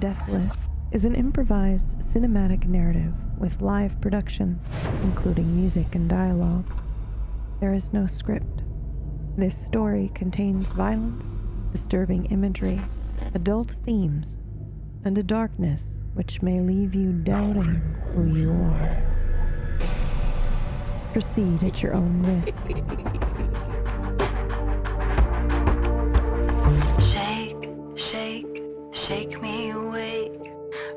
Deathless is an improvised cinematic narrative with live production, including music and dialogue. There is no script. This story contains violence, disturbing imagery, adult themes, and a darkness which may leave you doubting who you are. Proceed at your own risk. Shake, shake, shake me awake.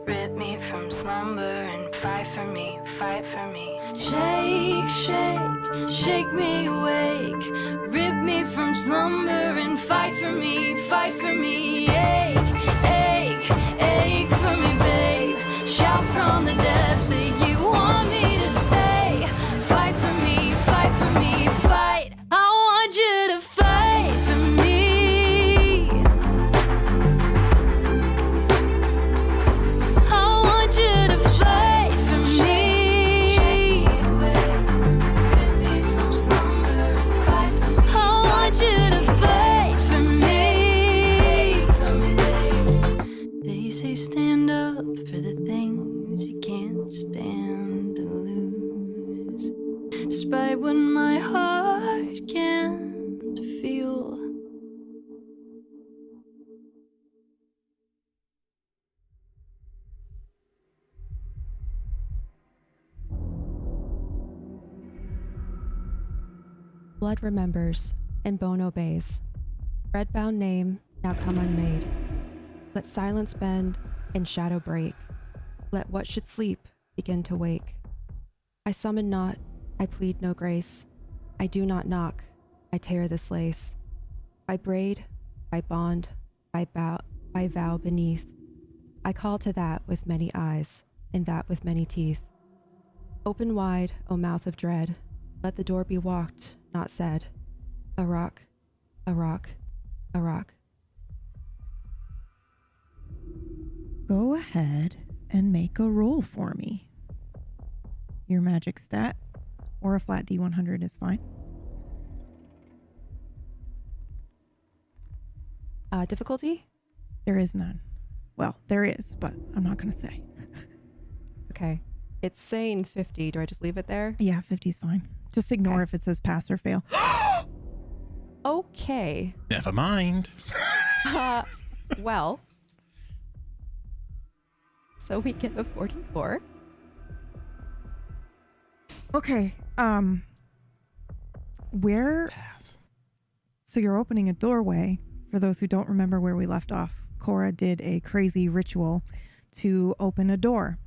Rip me from slumber and fight for me, fight for me. Shake, shake, shake me awake. Rip me from slumber and fight for me, fight for me. Ache, ache, ache for me, babe. Shout from the depths that you want me to say. Fight for me, fight for me, fight. I want you to fight for me. I want you to fight for me. Shake me away, rip me from slumber and fight for me. I want you to fight for me, babe. They say stand up for the things you can't stand to lose. Despite what my heart can't feel. Blood remembers, and bone obeys. Red-bound name, now come unmade. Let silence bend, and shadow break. Let what should sleep begin to wake. I summon not, I plead no grace. I do not knock, I tear this lace. By braid, by bond, by vow beneath. I call to that with many eyes, and that with many teeth. Open wide, O mouth of dread. Let the door be walked, not said. A rock, a rock, a rock. Go ahead and make a roll for me. Your magic stat or a flat D100 is fine. Difficulty? There is none. Well, there is, but I'm not going to say. Okay. It's saying 50. Do I just leave it there? Yeah, 50 is fine. Just ignore Okay. if it says pass or fail. Okay. Never mind. Well. So we get a 44. Okay. Where? Pass. So you're opening a doorway. For those who don't remember where we left off, Cora did a crazy ritual to open a door.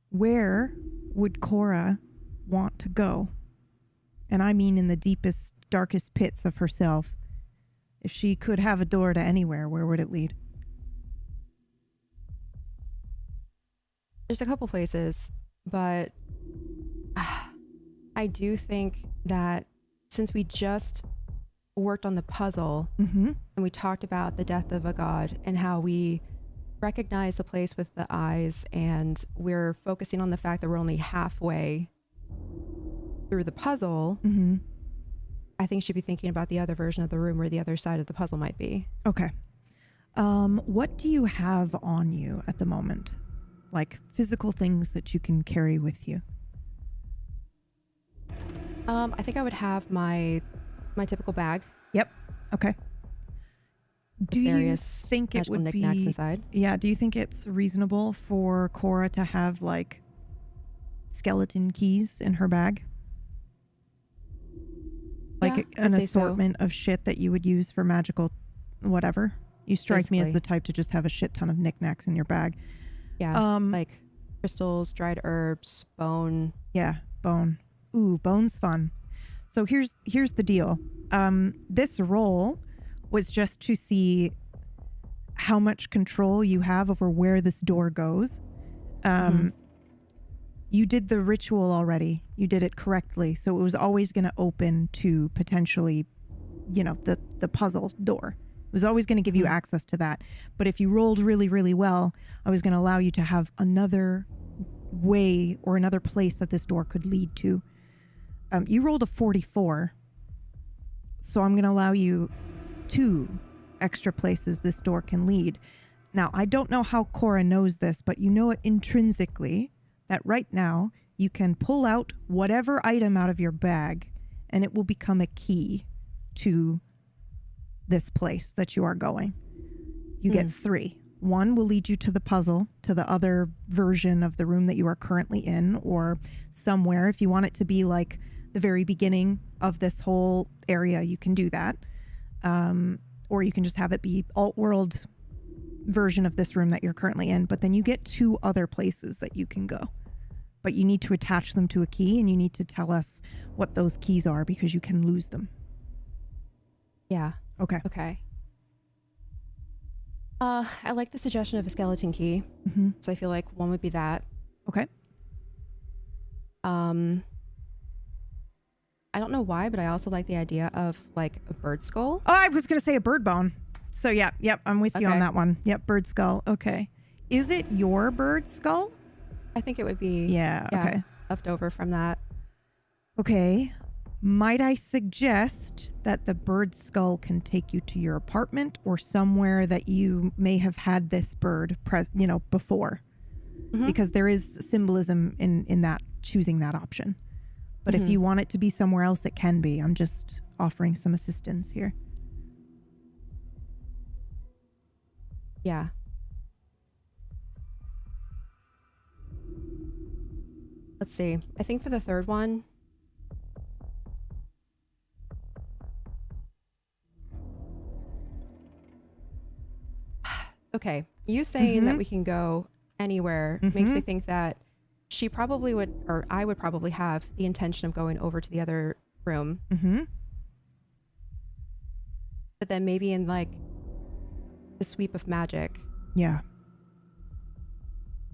Where would Cora want to go? And I mean in the deepest, darkest pits of herself. If she could have a door to anywhere, where would it lead? There's a couple places, but I do think that since we just worked on the puzzle and we talked about the death of a god and how we recognize the place with the eyes, and we're focusing on the fact that we're only halfway through the puzzle, I think she'd be thinking about the other version of the room where the other side of the puzzle might be. Okay. What do you have on you at the moment? Like physical things that you can carry with you? I think I would have my typical bag. Yep. Okay. Do you Various think it magical would knickknacks be inside. Yeah, do you think it's reasonable for Cora to have like skeleton keys in her bag? Like Yeah, an I'd say so. assortment of shit that you would use for magical whatever. You strike me as Basically. the type to just have a shit ton of knickknacks in your bag. Yeah, like crystals, dried herbs, bone. Yeah, bone. Ooh, bone's fun. So here's the deal. This roll was just to see how much control you have over where this door goes. You did the ritual already. You did it correctly. So it was always going to open to potentially, the puzzle door. It was always going to give you access to that. But if you rolled really, really well, I was going to allow you to have another way or another place that this door could lead to. You rolled a 44. So I'm going to allow you 2 extra places this door can lead. Now, I don't know how Cora knows this, but you know it intrinsically that right now you can pull out whatever item out of your bag and it will become a key to this place that you are going. You get 3. One will lead you to the puzzle, to the other version of the room that you are currently in, or somewhere. If you want it to be like the very beginning of this whole area, you can do that. Or you can just have it be alt-world version of this room that you're currently in. But then you get 2 other places that you can go. But you need to attach them to a key, and you need to tell us what those keys are because you can lose them. Yeah. Okay. Okay. I like the suggestion of a skeleton key. Mm-hmm. So I feel like one would be that. Okay. I don't know why, but I also like the idea of like a bird skull. Oh, I was going to say a bird bone. So yep, I'm with you on that one. Yep, bird skull. Okay. Is it your bird skull? I think it would be okay. left over from that. Okay. Might I suggest that the bird skull can take you to your apartment or somewhere that you may have had this bird before? Mm-hmm. Because there is symbolism in that, choosing that option. But if you want it to be somewhere else, it can be. I'm just offering some assistance here. Yeah. Let's see. I think for the third one, okay, you saying that we can go anywhere makes me think that she probably would, or I would probably have the intention of going over to the other room. Mm-hmm. But then maybe in like the sweep of magic, Yeah.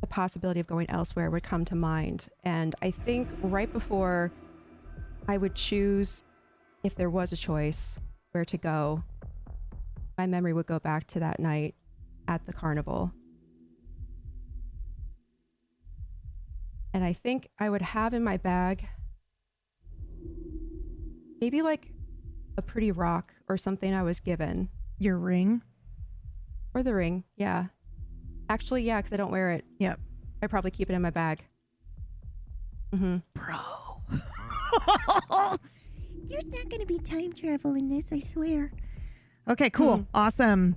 the possibility of going elsewhere would come to mind. And I think right before I would choose, if there was a choice, where to go, my memory would go back to that night at the carnival. And I think I would have in my bag maybe like a pretty rock or something I was given. Your ring? Or the ring, yeah. Actually, yeah, because I don't wear it. Yep. I probably keep it in my bag. Mm-hmm. Bro. There's not going to be time travel in this, I swear. Okay, cool. Awesome.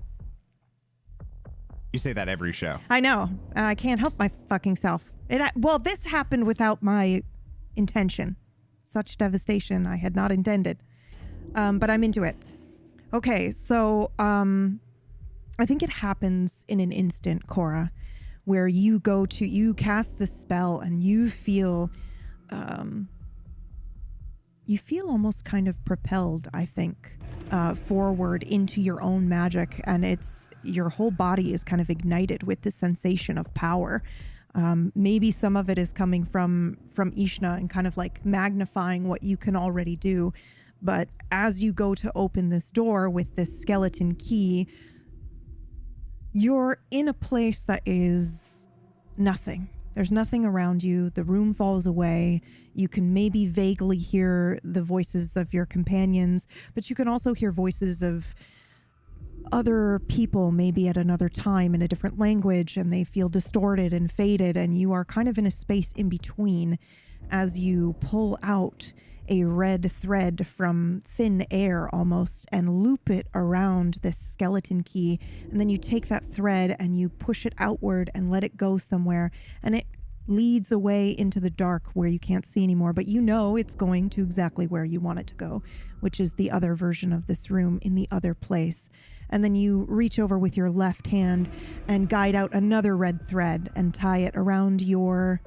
You say that every show. I know. I can't help my fucking self. Well, this happened without my intention. Such devastation I had not intended. But I'm into it. Okay, so I think it happens in an instant, Cora, where you cast the spell and you feel almost kind of propelled, I think, forward into your own magic, and your whole body is kind of ignited with this sensation of power. Maybe some of it is coming from Ishna and kind of like magnifying what you can already do. But as you go to open this door with this skeleton key, you're in a place that is nothing. There's nothing around you. The room falls away. You can maybe vaguely hear the voices of your companions, but you can also hear voices of other people maybe at another time in a different language, and they feel distorted and faded, and you are kind of in a space in between as you pull out a red thread from thin air almost and loop it around this skeleton key, and then you take that thread and you push it outward and let it go somewhere, and it leads away into the dark where you can't see anymore, but you know it's going to exactly where you want it to go, which is the other version of this room in the other place. And then you reach over with your left hand and guide out another red thread and tie it around your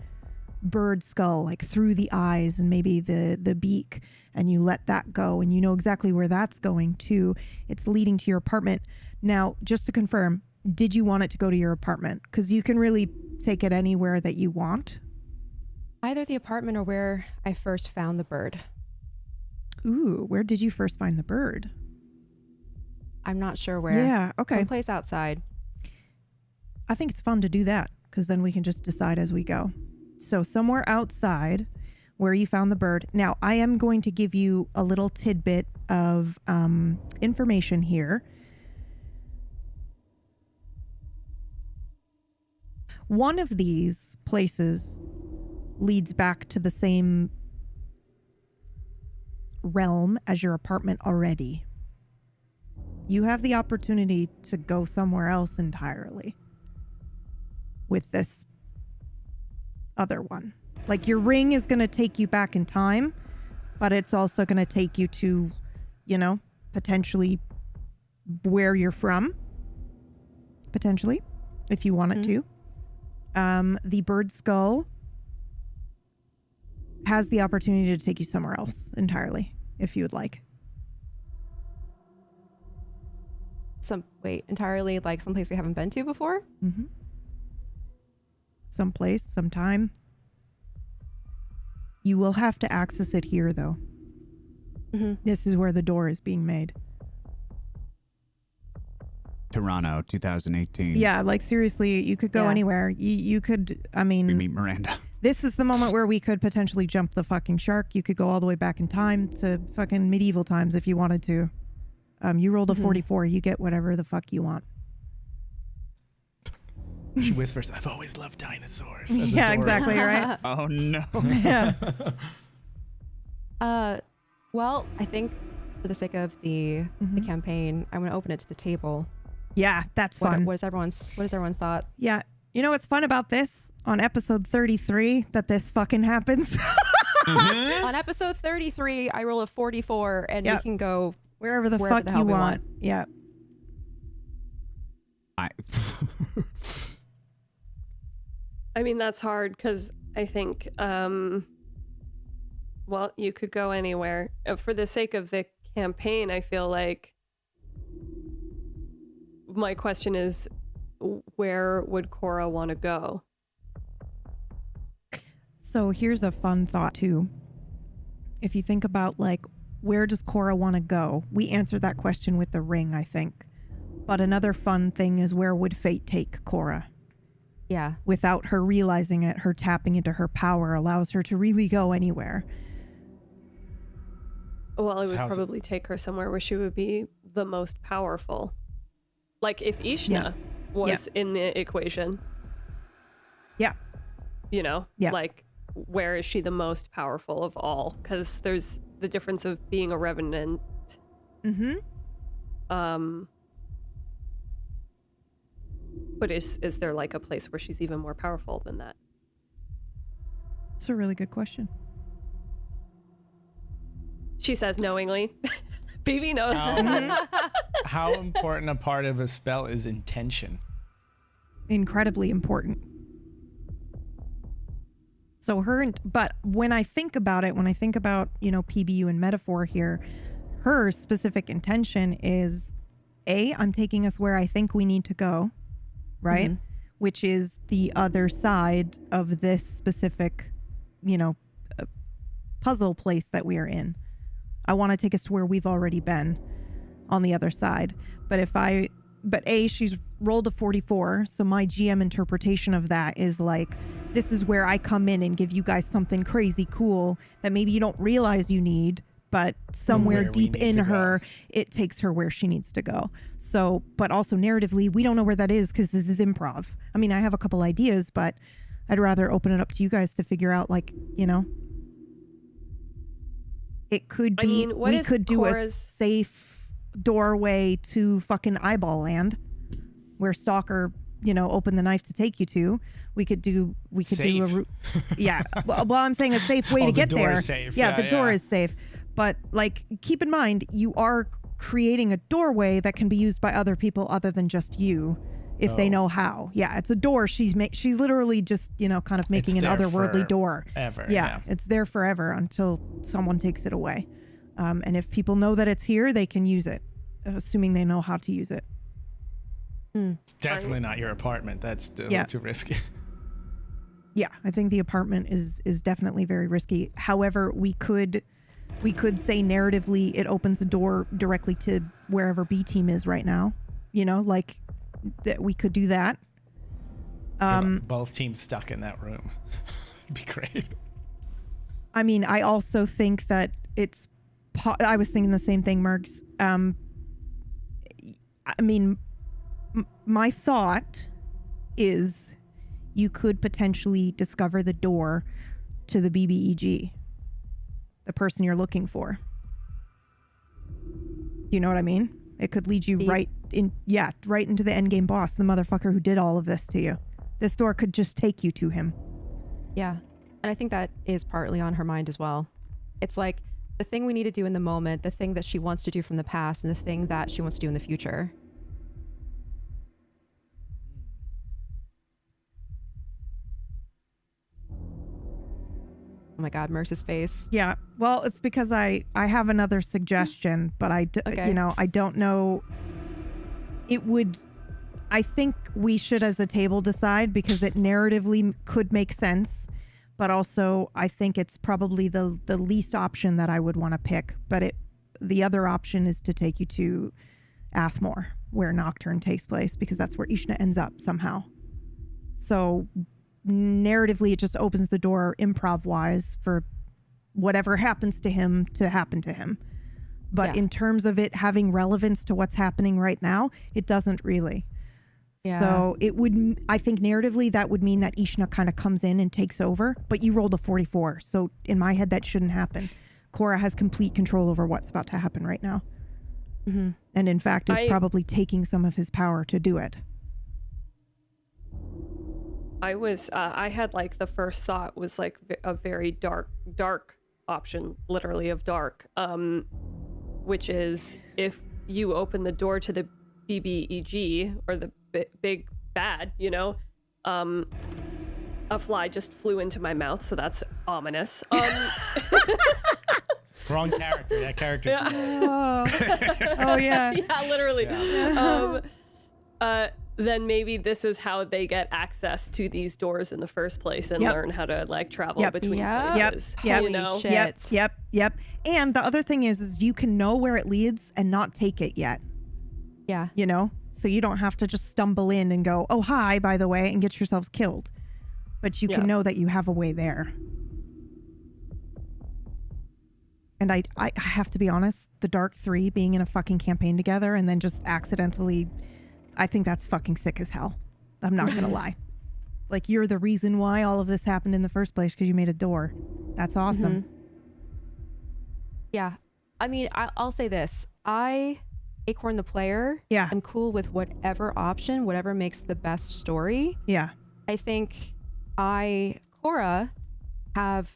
bird skull, like through the eyes and maybe the beak, and you let that go, and you know exactly where that's going to. It's leading to your apartment. Now, just to confirm, did you want it to go to your apartment? Because you can really take it anywhere that you want. Either the apartment or where I first found the bird. Ooh, where did you first find the bird? I'm not sure where. Yeah, okay. Someplace outside. I think it's fun to do that because then we can just decide as we go. So somewhere outside where you found the bird. Now, I am going to give you a little tidbit of information here. One of these places leads back to the same realm as your apartment already. You have the opportunity to go somewhere else entirely with this other one. Like, your ring is going to take you back in time, but it's also going to take you to, you know, potentially where you're from. Potentially, if you want it to. The bird skull has the opportunity to take you somewhere else entirely, if you would like. Entirely, like someplace we haven't been to before? Mm-hmm. Someplace, sometime. You will have to access it here, though. Mm-hmm. This is where the door is being made. Toronto, 2018. Yeah, like, seriously, you could go anywhere. You could, I mean... We meet Miranda. This is the moment where we could potentially jump the fucking shark. You could go all the way back in time to fucking medieval times if you wanted to. You rolled a 44. You get whatever the fuck you want. She whispers, I've always loved dinosaurs. Yeah, exactly, right? Oh, no. Yeah. Well, I think for the sake of the campaign, I'm going to open it to the table. Yeah, that's fun. What is everyone's thought? Yeah. You know what's fun about this? On episode 33, that this fucking happens. On episode 33, I roll a 44, and we can go wherever the wherever fuck the hell you we want. Yeah. I mean, that's hard because I think, well, you could go anywhere. For the sake of the campaign, I feel like my question is, where would Cora want to go? So here's a fun thought, too. If you think about, like, where does Cora want to go? We answered that question with the ring, I think. But another fun thing is, where would fate take Cora? Yeah. Without her realizing it, her tapping into her power allows her to really go anywhere. Well, it would probably take her somewhere where she would be the most powerful. Like if Ishna was in the equation. Yeah. You know? Yeah. Like, where is she the most powerful of all? Because there's the difference of being a revenant. But is there like a place where she's even more powerful than that? It's a really good question. She says knowingly. BB knows. How important a part of a spell is intention? Incredibly important. So but when I think about it, you know, PBU and metaphor here, her specific intention is, I'm taking us where I think we need to go, right? Which is the other side of this specific, you know, puzzle place that we are in. I want to take us to where we've already been on the other side. But she's rolled a 44. So my GM interpretation of that is like, this is where I come in and give you guys something crazy cool that maybe you don't realize you need, but somewhere deep in her, it takes her where she needs to go. So, but also narratively, we don't know where that is because this is improv. I mean, I have a couple ideas, but I'd rather open it up to you guys to figure out, like, you know, it could be, we could do a safe doorway to fucking Eyeball Land where Stalker, you know, opened the knife to take you to. We could do yeah. Well, I'm saying a safe way to get there. Safe. Yeah, the door is safe. But like, keep in mind, you are creating a doorway that can be used by other people other than just you, if they know how. Yeah, it's a door. She's literally just, you know, kind of making an otherworldly door. Ever. Yeah, it's there forever until someone takes it away. And if people know that it's here, they can use it, assuming they know how to use it. It's definitely not your apartment. That's a little too risky. Yeah, I think the apartment is definitely very risky. However, we could say narratively it opens the door directly to wherever B team is right now. You know, like that we could do that. Both teams stuck in that room. It'd be great. I mean, I also think that it's I was thinking the same thing, Mergs. I mean, my thought is you could potentially discover the door to the BBEG, the person you're looking for. You know what I mean? It could lead you right into the endgame boss, the motherfucker who did all of this to you. This door could just take you to him. Yeah. And I think that is partly on her mind as well. It's like the thing we need to do in the moment, the thing that she wants to do from the past, and the thing that she wants to do in the future. Oh my God, Merce's face. Yeah. Well, it's because I have another suggestion, but I don't know. I think we should as a table decide, because it narratively could make sense, but also I think it's probably the least option that I would want to pick. But the other option is to take you to Athmore, where Nocturne takes place, because that's where Ishna ends up somehow. So narratively, it just opens the door improv-wise for whatever happens to him to happen to him. But in terms of it having relevance to what's happening right now, it doesn't really. Yeah. So I think narratively that would mean that Ishna kind of comes in and takes over, but you rolled a 44. So in my head, that shouldn't happen. Cora has complete control over what's about to happen right now. Mm-hmm. And in fact, is probably taking some of his power to do it. I had like the first thought was like a very dark option, literally of dark, which is if you open the door to the BBEG or the big bad, a fly just flew into my mouth, so that's ominous. Wrong character. That character. Yeah. Oh yeah. Yeah, literally. Yeah. Then maybe this is how they get access to these doors in the first place and learn how to like travel between places. Yep. And the other thing is you can know where it leads and not take it yet. Yeah. So you don't have to just stumble in and go, oh, hi, by the way, and get yourselves killed. But you can know that you have a way there. And I have to be honest, the Dark Three being in a fucking campaign together and then just accidentally, I think that's fucking sick as hell. I'm not going to lie. Like, you're the reason why all of this happened in the first place because you made a door. That's awesome. Mm-hmm. Yeah. I mean, I'll say this. Acorn the player, I'm cool with whatever option, whatever makes the best story. Yeah. I think Cora, have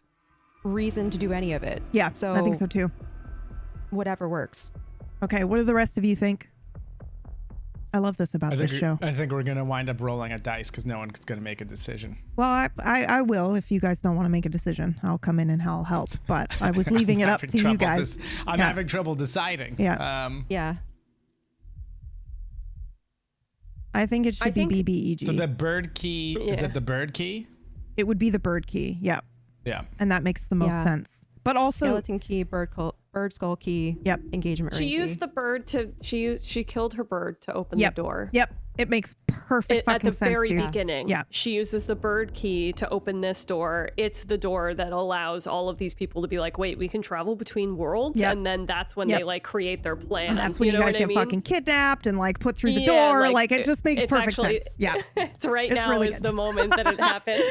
reason to do any of it. Yeah, so I think so too. Whatever works. Okay, what do the rest of you think? I love this about this show. I think we're going to wind up rolling a dice because no one's going to make a decision. Well, I will. If you guys don't want to make a decision, I'll come in and I'll help. But I was leaving it up to you guys. I'm having trouble deciding. Yeah. Yeah. I think it should be BBEG. So the bird key, is it the bird key? It would be the bird key. Yeah. Yeah. And that makes the most sense. But also skeleton key, bird skull key. Yep. Engagement ring. She used the bird to she killed her bird to open the door. Yep. It makes perfect fucking sense. At the very beginning. Yeah. She uses the bird key to open this door. It's the door that allows all of these people to be like, wait, we can travel between worlds. And then that's when they like create their plan. And that's when you guys get fucking kidnapped and like put through the door. Like it just makes perfect sense. Yeah. It's now really is the moment that it happened.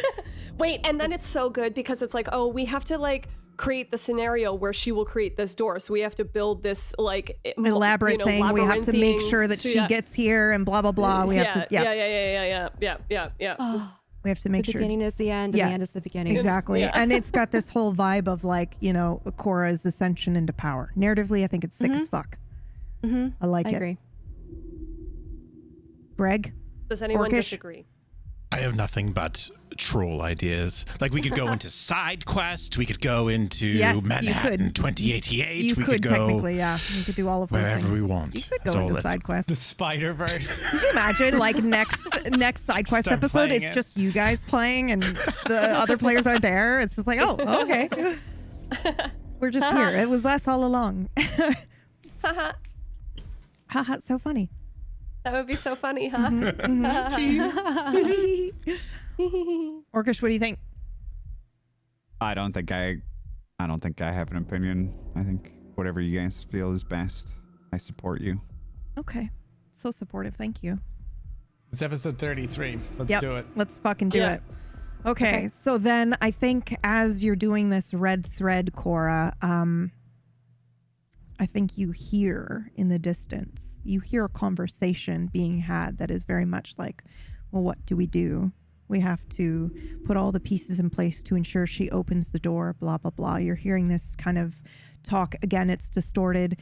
Wait, and then it's so good because it's like, oh, we have to like create the scenario where she will create this door, so we have to build this like elaborate thing. We have to make sure that she gets here and blah blah blah. We have to yeah. We have to make sure the beginning is the end and the end is the beginning. Exactly. And it's got this whole vibe of like, Cora's ascension into power. Narratively, I think it's sick as fuck. I like it. I agree. Greg? Does anyone disagree? I have nothing but troll ideas. Like we could go into side quest. We could go into Manhattan 2088. We could go technically, we could do all of those wherever things. we want. You could go into side quest. The Spider-Verse. Could you imagine like next side quest episode? It's just you guys playing and the other players aren't there. It's just like, oh, okay. We're just here. It was us all along. Haha, it's so funny. That would be so funny, huh? Orcish, what do you think? I don't think I have an opinion. I think whatever you guys feel is best. I support you. Okay. So supportive. Thank you. It's episode 33. Let's do it. Let's fucking do it. Okay, so then I think as you're doing this red thread, Cora, I think you hear in the distance, you hear a conversation being had that is very much like, well, what do we do? We have to put all the pieces in place to ensure she opens the door, blah, blah, blah. You're hearing this kind of talk. Again, it's distorted.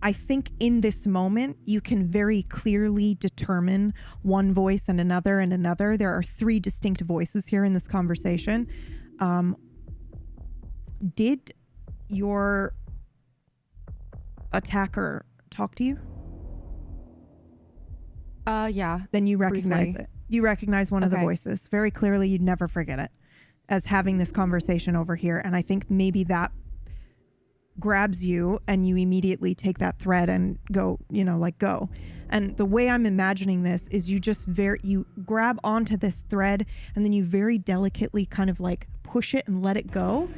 I think in this moment, you can very clearly determine one voice and another and another. There are 3 distinct voices here in this conversation. Did your attacker talk to you? Yeah. Then you recognize briefly. it. You recognize one of the voices. Very clearly, you'd never forget it as having this conversation over here. And I think maybe that grabs you and you immediately take that thread and go, go. And the way I'm imagining this is you just you grab onto this thread and then you very delicately kind of like push it and let it go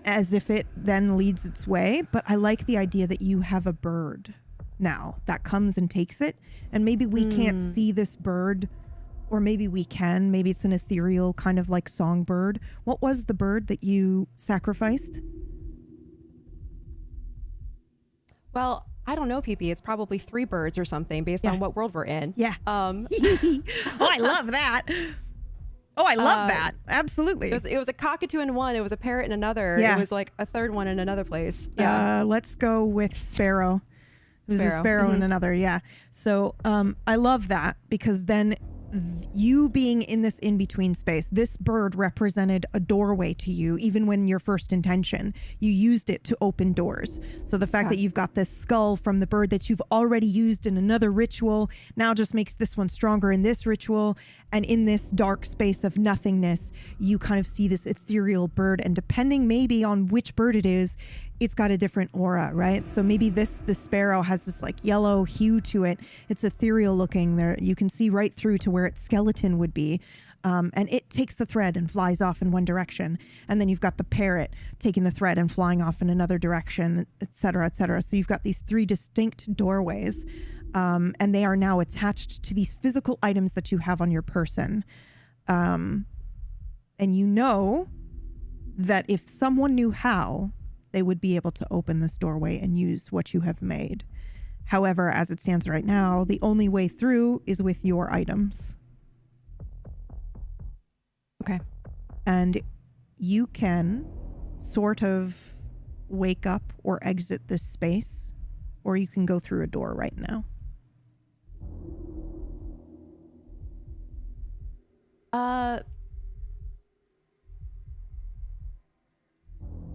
as if it then leads its way. But I like the idea that you have a bird now that comes and takes it. And maybe we can't see this bird, or maybe we can. Maybe it's an ethereal kind of like songbird. What was the bird that you sacrificed? Well, I don't know, PP. It's probably 3 birds or something based on what world we're in. Yeah. Oh, I love that. Oh, I love that. Absolutely. It was a cockatoo in one. It was a parrot in another. Yeah. It was like a third one in another place. Yeah. Let's go with sparrow. It was a sparrow in another. Yeah. So I love that because then you being in this in-between space, this bird represented a doorway to you. Even when your first intention, you used it to open doors. So the fact that you've got this skull from the bird that you've already used in another ritual now just makes this one stronger in this ritual. And in this dark space of nothingness, you kind of see this ethereal bird, and depending maybe on which bird it is, it's got a different aura, right? So maybe the sparrow has this like yellow hue to it. It's ethereal looking. There you can see right through to where its skeleton would be. And it takes the thread and flies off in one direction. And then you've got the parrot taking the thread and flying off in another direction, et cetera, et cetera. So you've got these 3 distinct doorways. And they are now attached to these physical items that you have on your person. And you know that if someone knew how, they would be able to open this doorway and use what you have made. However, as it stands right now, the only way through is with your items. Okay. And you can sort of wake up or exit this space, or you can go through a door right now.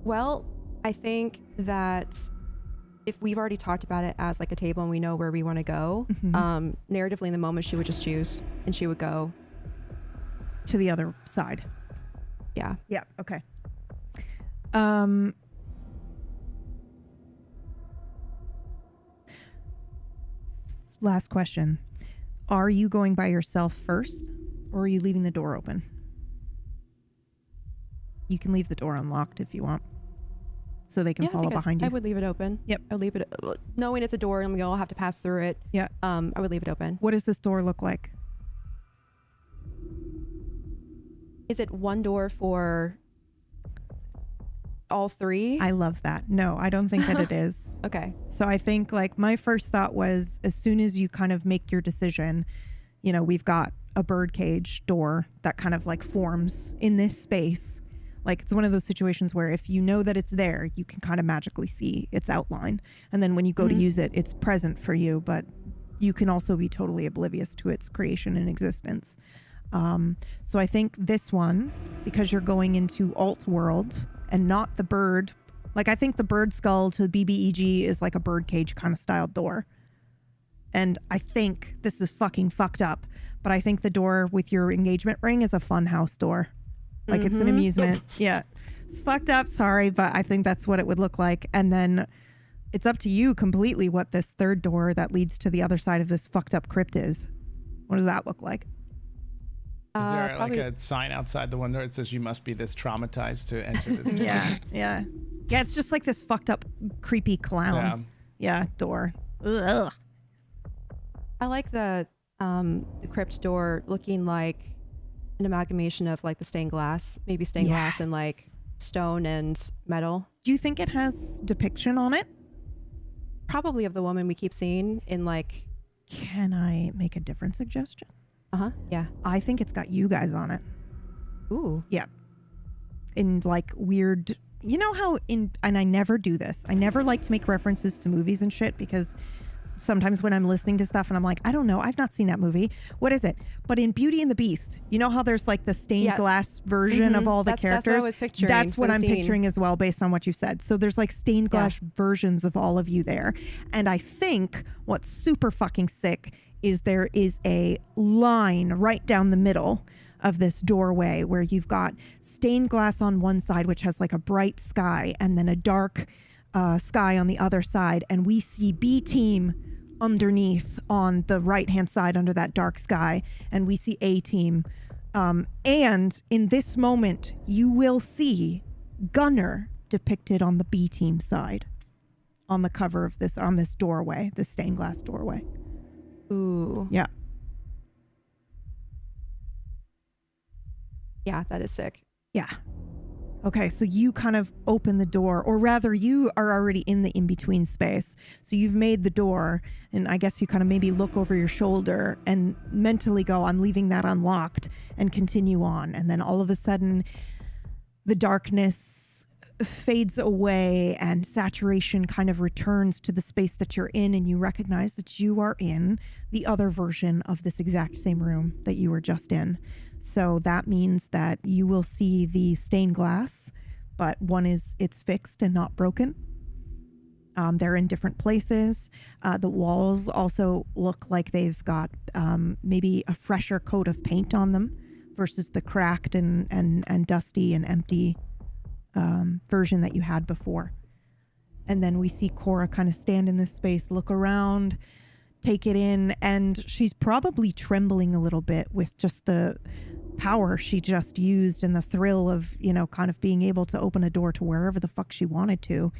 Well, I think that if we've already talked about it as like a table and we know where we want to go, narratively in the moment, she would just choose and she would go to the other side. Yeah. Yeah. Okay. Last question. Are you going by yourself first, or are you leaving the door open? You can leave the door unlocked if you want, so they can follow behind you. I would leave it open. Yep. I would leave it, knowing it's a door and we all have to pass through it. Yeah. I would leave it open. What does this door look like? Is it one door for all 3? I love that. No, I don't think that it is. Okay. So I think like my first thought was, as soon as you kind of make your decision, we've got a birdcage door that kind of like forms in this space. Like it's one of those situations where if you know that it's there, you can kind of magically see its outline. And then when you go to use it, it's present for you, but you can also be totally oblivious to its creation and existence. So I think this one, because you're going into alt world and not the bird, like I think the bird skull to BBEG is like a birdcage kind of styled door. And I think this is fucking fucked up, but I think the door with your engagement ring is a fun house door. Like it's an amusement. Yeah. It's fucked up. Sorry. But I think that's what it would look like. And then it's up to you completely what this third door that leads to the other side of this fucked up crypt is. What does that look like? Is there like a sign outside the window that says you must be this traumatized to enter this door? Yeah. It's just like this fucked up, creepy clown. Yeah, door. Ugh. I like the the crypt door looking like an amalgamation of like the stained glass, maybe stained glass and like stone and metal. Do you think it has depiction on it? Probably of the woman we keep seeing in like... Can I make a different suggestion? Yeah. I think it's got you guys on it. Ooh. Yeah. In like weird, you know how and I never do this. I never like to make references to movies and shit because sometimes when I'm listening to stuff and I'm like, I don't know, I've not seen that movie. What is it? But in Beauty and the Beast, you know how there's like the stained glass version of all the characters? That's what I was picturing. That's what I'm picturing as well based on what you said. So there's like stained glass versions of all of you there. And I think what's super fucking sick is there is a line right down the middle of this doorway where you've got stained glass on one side, which has like a bright sky, and then a dark sky on the other side. And we see B team underneath on the right hand side under that dark sky, and we see A team. And in this moment, you will see Gunner depicted on the B team side on the cover of this, on this doorway, this stained glass doorway. Ooh. Yeah. Yeah, that is sick. Yeah. Okay, so you kind of open the door, or rather you are already in the in-between space. So you've made the door, and I guess you kind of maybe look over your shoulder and mentally go, I'm leaving that unlocked, and continue on. And then all of a sudden, the darkness fades away and saturation kind of returns to the space that you're in, and you recognize that you are in the other version of this exact same room that you were just in. So that means that you will see the stained glass, but it's fixed and not broken. They're in different places. The walls also look like they've got maybe a fresher coat of paint on them versus the cracked and dusty and empty version that you had before. And then we see Cora kind of stand in this space, look around, take it in, and she's probably trembling a little bit with just the power she just used and the thrill of, you know, kind of being able to open a door to wherever the fuck she wanted to.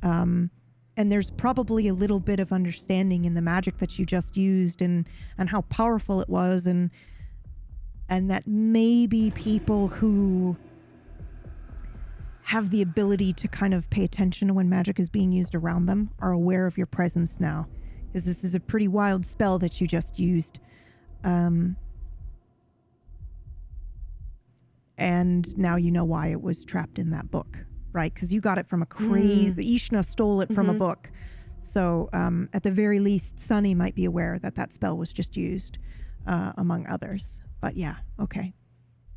And there's probably a little bit of understanding in the magic that you just used and how powerful it was, and that maybe people who have the ability to kind of pay attention to when magic is being used around them are aware of your presence now, because this is a pretty wild spell that you just used. And now you know why it was trapped in that book, right? Because you got it from a crazy... Ishna stole it from a book. So at the very least, Sunny might be aware that that spell was just used, among others. But yeah, okay.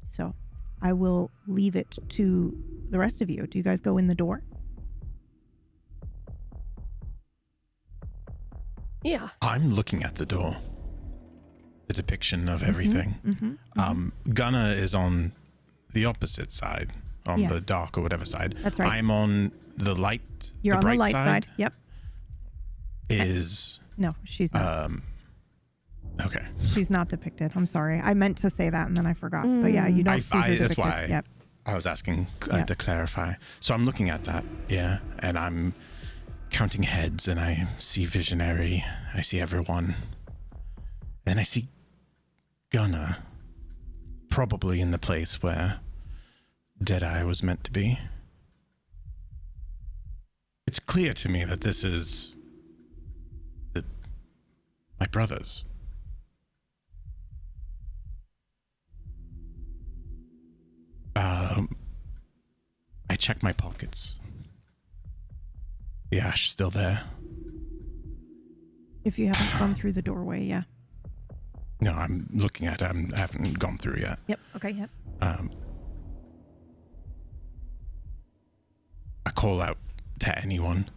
So I will leave it to the rest of you. Do you guys go in the door? Yeah. I'm looking at the door. The depiction of everything. Gunnar is on the opposite side, on the dark or whatever side. That's right. I'm on the light. You're the on the light side. Yep. No, she's not. Okay. She's not depicted. I'm sorry. I meant to say that and then I forgot. But yeah, you don't see her depicted. That's why I was asking to clarify. So I'm looking at that, and I'm counting heads, and I see Visionary. I see everyone. And I see Gunnar, probably in the place where Deadeye was meant to be. It's clear to me that this is my brothers. I check my pockets. The ash still there. If you haven't gone through the doorway, yeah. No, I'm looking at it. I haven't gone through yet. Yep. Okay. Yep. I call out to anyone.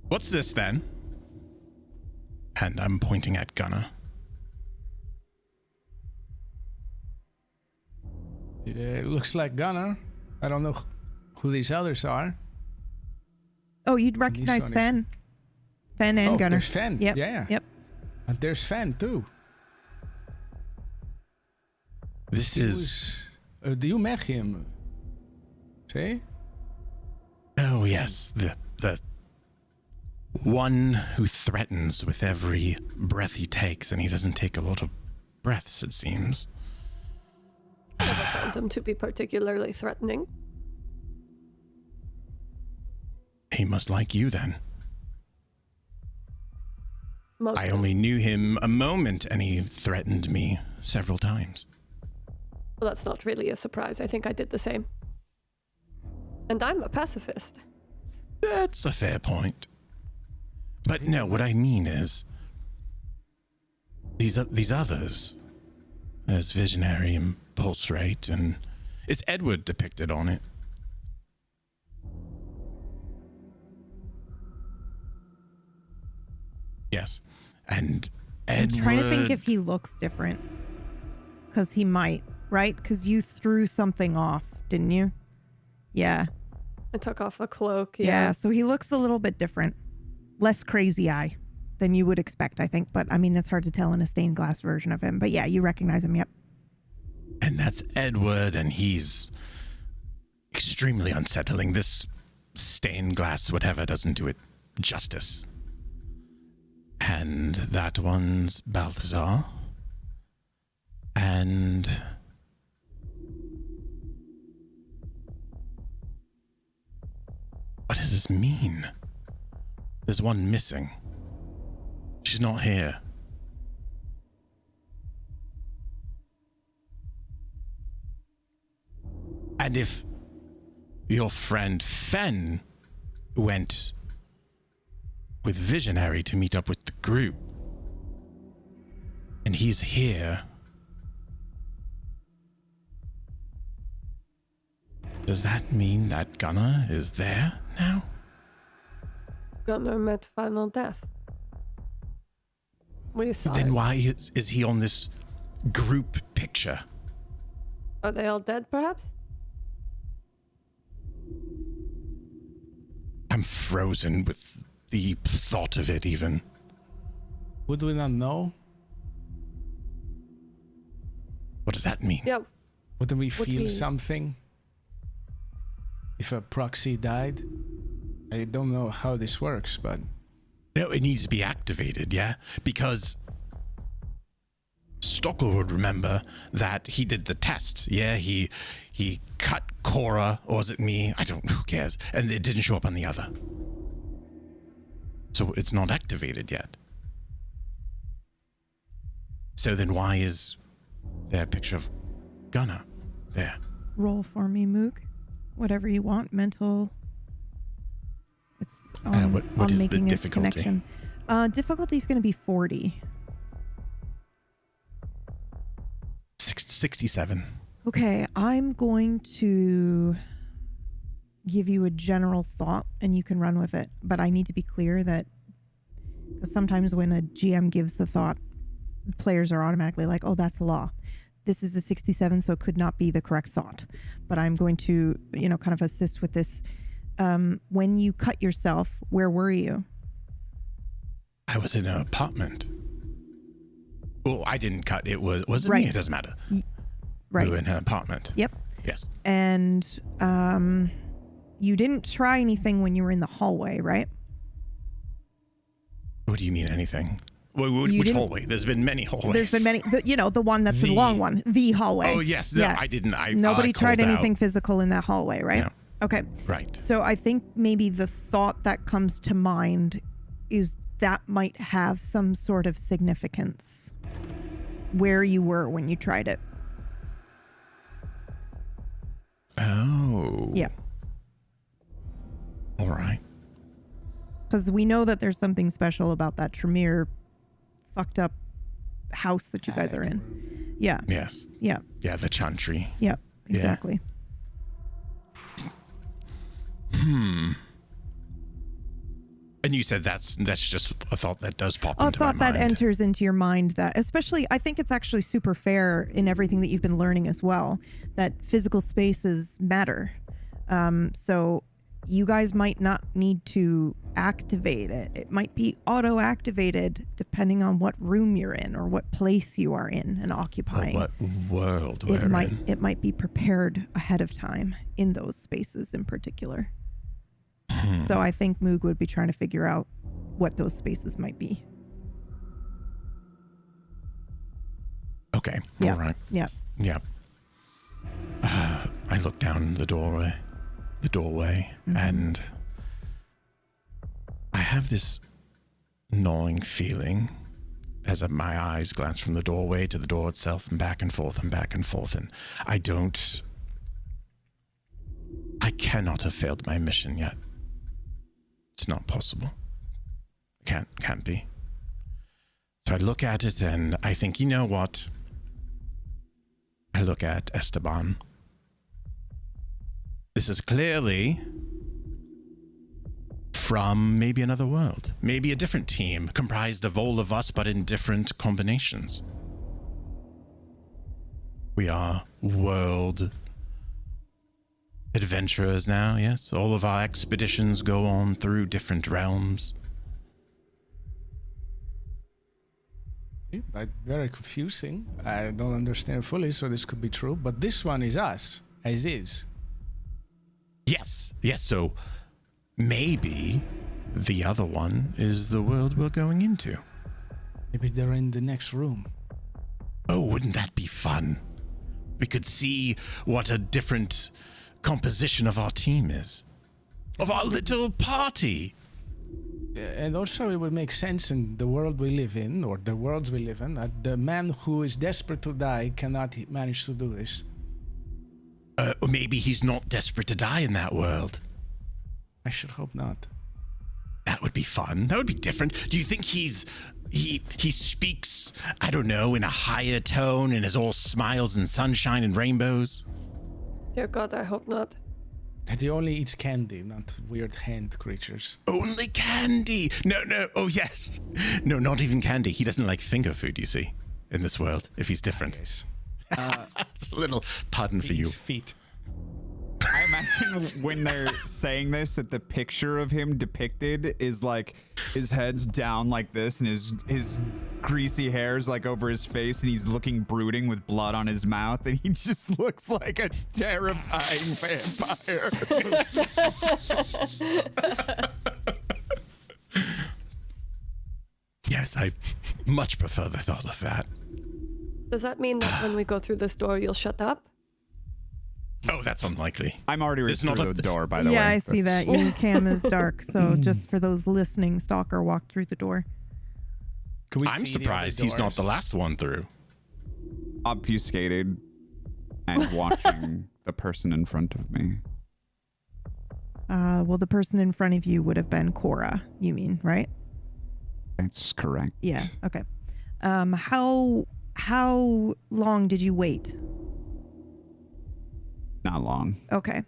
What's this then? And I'm pointing at Gunnar. It looks like Gunnar. I don't know who these others are. Oh, you'd recognize Fen. Fen and Gunnar. There's Fen. Yep. Yeah. Yep. And there's Fen too. This is... you met him? See? Oh, yes. The one who threatens with every breath he takes, and he doesn't take a lot of breaths, it seems. I never found him to be particularly threatening. He must like you then. Mostly. I only knew him a moment, and he threatened me several times. Well, that's not really a surprise. I think I did the same. And I'm a pacifist. That's a fair point. But no, what I mean is, these others, there's Visionary and Pulse Rate, and it's Edward depicted on it. Yes, and Edward... I'm trying to think if he looks different. Because he might, right? Because you threw something off, didn't you? Yeah. I took off a cloak. Yeah, so he looks a little bit different. Less crazy eye than you would expect, I think. But I mean, it's hard to tell in a stained glass version of him. But yeah, you recognize him, yep. And that's Edward, and he's extremely unsettling. This stained glass, whatever, doesn't do it justice. And that one's Balthazar. And... what does this mean? There's one missing. She's not here. And if your friend Fen went with Visionary to meet up with the group, and he's here, does that mean that Gunnar is there now? Gunnar met Final Death. We saw Then it. why is he on this group picture? Are they all dead, perhaps? I'm frozen with the thought of it, even. Would we not know? What does that mean? Yeah. Wouldn't we Would feel we- something if a proxy died? I don't know how this works, but No, it needs to be activated, yeah? Because Stockel would remember that he did the test, yeah? He cut Cora, or was it me? I don't know, who cares? And it didn't show up on the other. So it's not activated yet. So then why is there a picture of Gunnar there? Roll for me, Moog. Whatever you want. Mental. It's on, what on is the making a difficulty? connection. Difficulty is going to be 40. 67. Okay, I'm going to give you a general thought and you can run with it. But I need to be clear that because sometimes when a GM gives a thought, players are automatically like, oh, that's the law. This is a 67, so it could not be the correct thought. But I'm going to, kind of assist with this. When you cut yourself, where were you? I was in an apartment. Well, I didn't cut. It was it Right. me? It doesn't matter. Right. We were in an apartment. Yep. Yes. And you didn't try anything when you were in the hallway, right? What do you mean, anything? Which didn't- hallway? There's been many hallways. There's been many, the one that's the The- long one, the hallway. Oh, yes. No, Yeah. I didn't. Nobody I tried called anything out. physical in that hallway, right? No. Okay. Right. So I think maybe the thought that comes to mind is that might have some sort of significance where you were when you tried it. Oh. Yeah. All right. Because we know that there's something special about that Tremere fucked up house that you guys are in. Yeah. Yes. Yeah. Yeah, the Chantry. Yeah. Exactly. And you said that's just a thought that does pop A into my thought that mind. enters into your mind that, especially, I think it's actually super fair in everything that you've been learning as well, that physical spaces matter. So you guys might not need to activate it. It might be auto-activated depending on what room you're in or what place you are in and occupying. Or what world we're in. It might be prepared ahead of time in those spaces in particular. So I think Moog would be trying to figure out what those spaces might be. Okay. Yeah. All right. Yeah. Yeah. I look down the doorway, and I have this gnawing feeling as my eyes glance from the doorway to the door itself and back and forth and back and forth, and I cannot have failed my mission yet. It's not possible. Can't be. So I look at it and I think, you know what? I look at Esteban. This is clearly from maybe another world. Maybe a different team comprised of all of us, but in different combinations. We are world adventurers now, yes? All of our expeditions go on through different realms. But very confusing. I don't understand fully, so this could be true. But this one is us, as is. Yes, so maybe the other one is the world we're going into. Maybe they're in the next room. Oh, wouldn't that be fun? We could see what a different composition of our team is. Of our little party. And also it would make sense in the world we live in, or the worlds we live in, that the man who is desperate to die cannot manage to do this. Or maybe he's not desperate to die in that world. I should hope not. That would be fun. That would be different. Do you think he speaks, I don't know, in a higher tone and is all smiles and sunshine and rainbows? Dear God, I hope not. And he only eats candy, not weird hand creatures. Only candy. No. Oh, yes. No, not even candy. He doesn't like finger food, you see, in this world, if he's different. Yes. It's a little pardon for you. His feet. I imagine when they're saying this that the picture of him depicted is like his head's down like this and his greasy hair's like over his face and he's looking brooding with blood on his mouth and he just looks like a terrifying vampire. Yes, I much prefer the thought of that. Does that mean that when we go through this door, you'll shut up? Oh, that's unlikely. I'm already There's through not the door, by the way. Yeah, I see that. Your cam is dark. So Mm. just for those listening, Stalker walked through the door. Can we I'm see the surprised other he's not the doors? last one through. Obfuscated and watching the person in front of me. Well, the person in front of you would have been Cora, you mean, right? That's correct. Yeah. Okay. How long did you wait? Not long. Okay.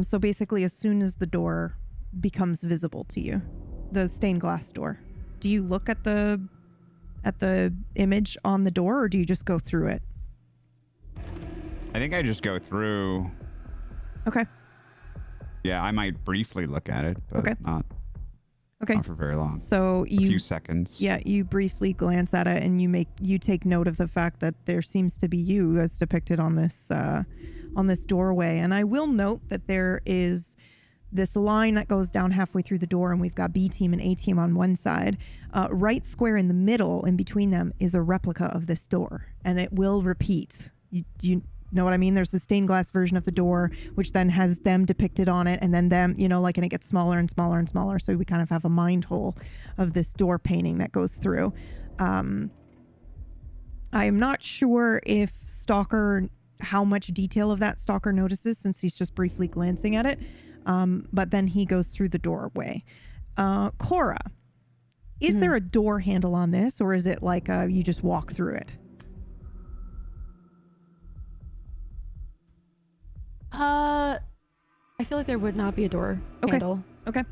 So basically, as soon as the door becomes visible to you, the stained glass door, do you look at the image on the door, or do you just go through it? I think I just go through. Okay. Yeah, I might briefly look at it, but Okay. not for very long. So a few seconds. Yeah, you briefly glance at it, and you take note of the fact that there seems to be you as depicted on this doorway. And I will note that there is this line that goes down halfway through the door, and we've got B team and A team on one side. Right square in the middle, in between them, is a replica of this door, and it will repeat. You know what I mean? There's the stained glass version of the door, which then has them depicted on it, and then them, and it gets smaller and smaller and smaller. So we kind of have a mind hole of this door painting that goes through. I am not sure if Stalker, how much detail of that Stalker notices, since he's just briefly glancing at it. But then he goes through the doorway. Cora, is there a door handle on this, or is it like you just walk through it? I feel like there would not be a door handle. Okay.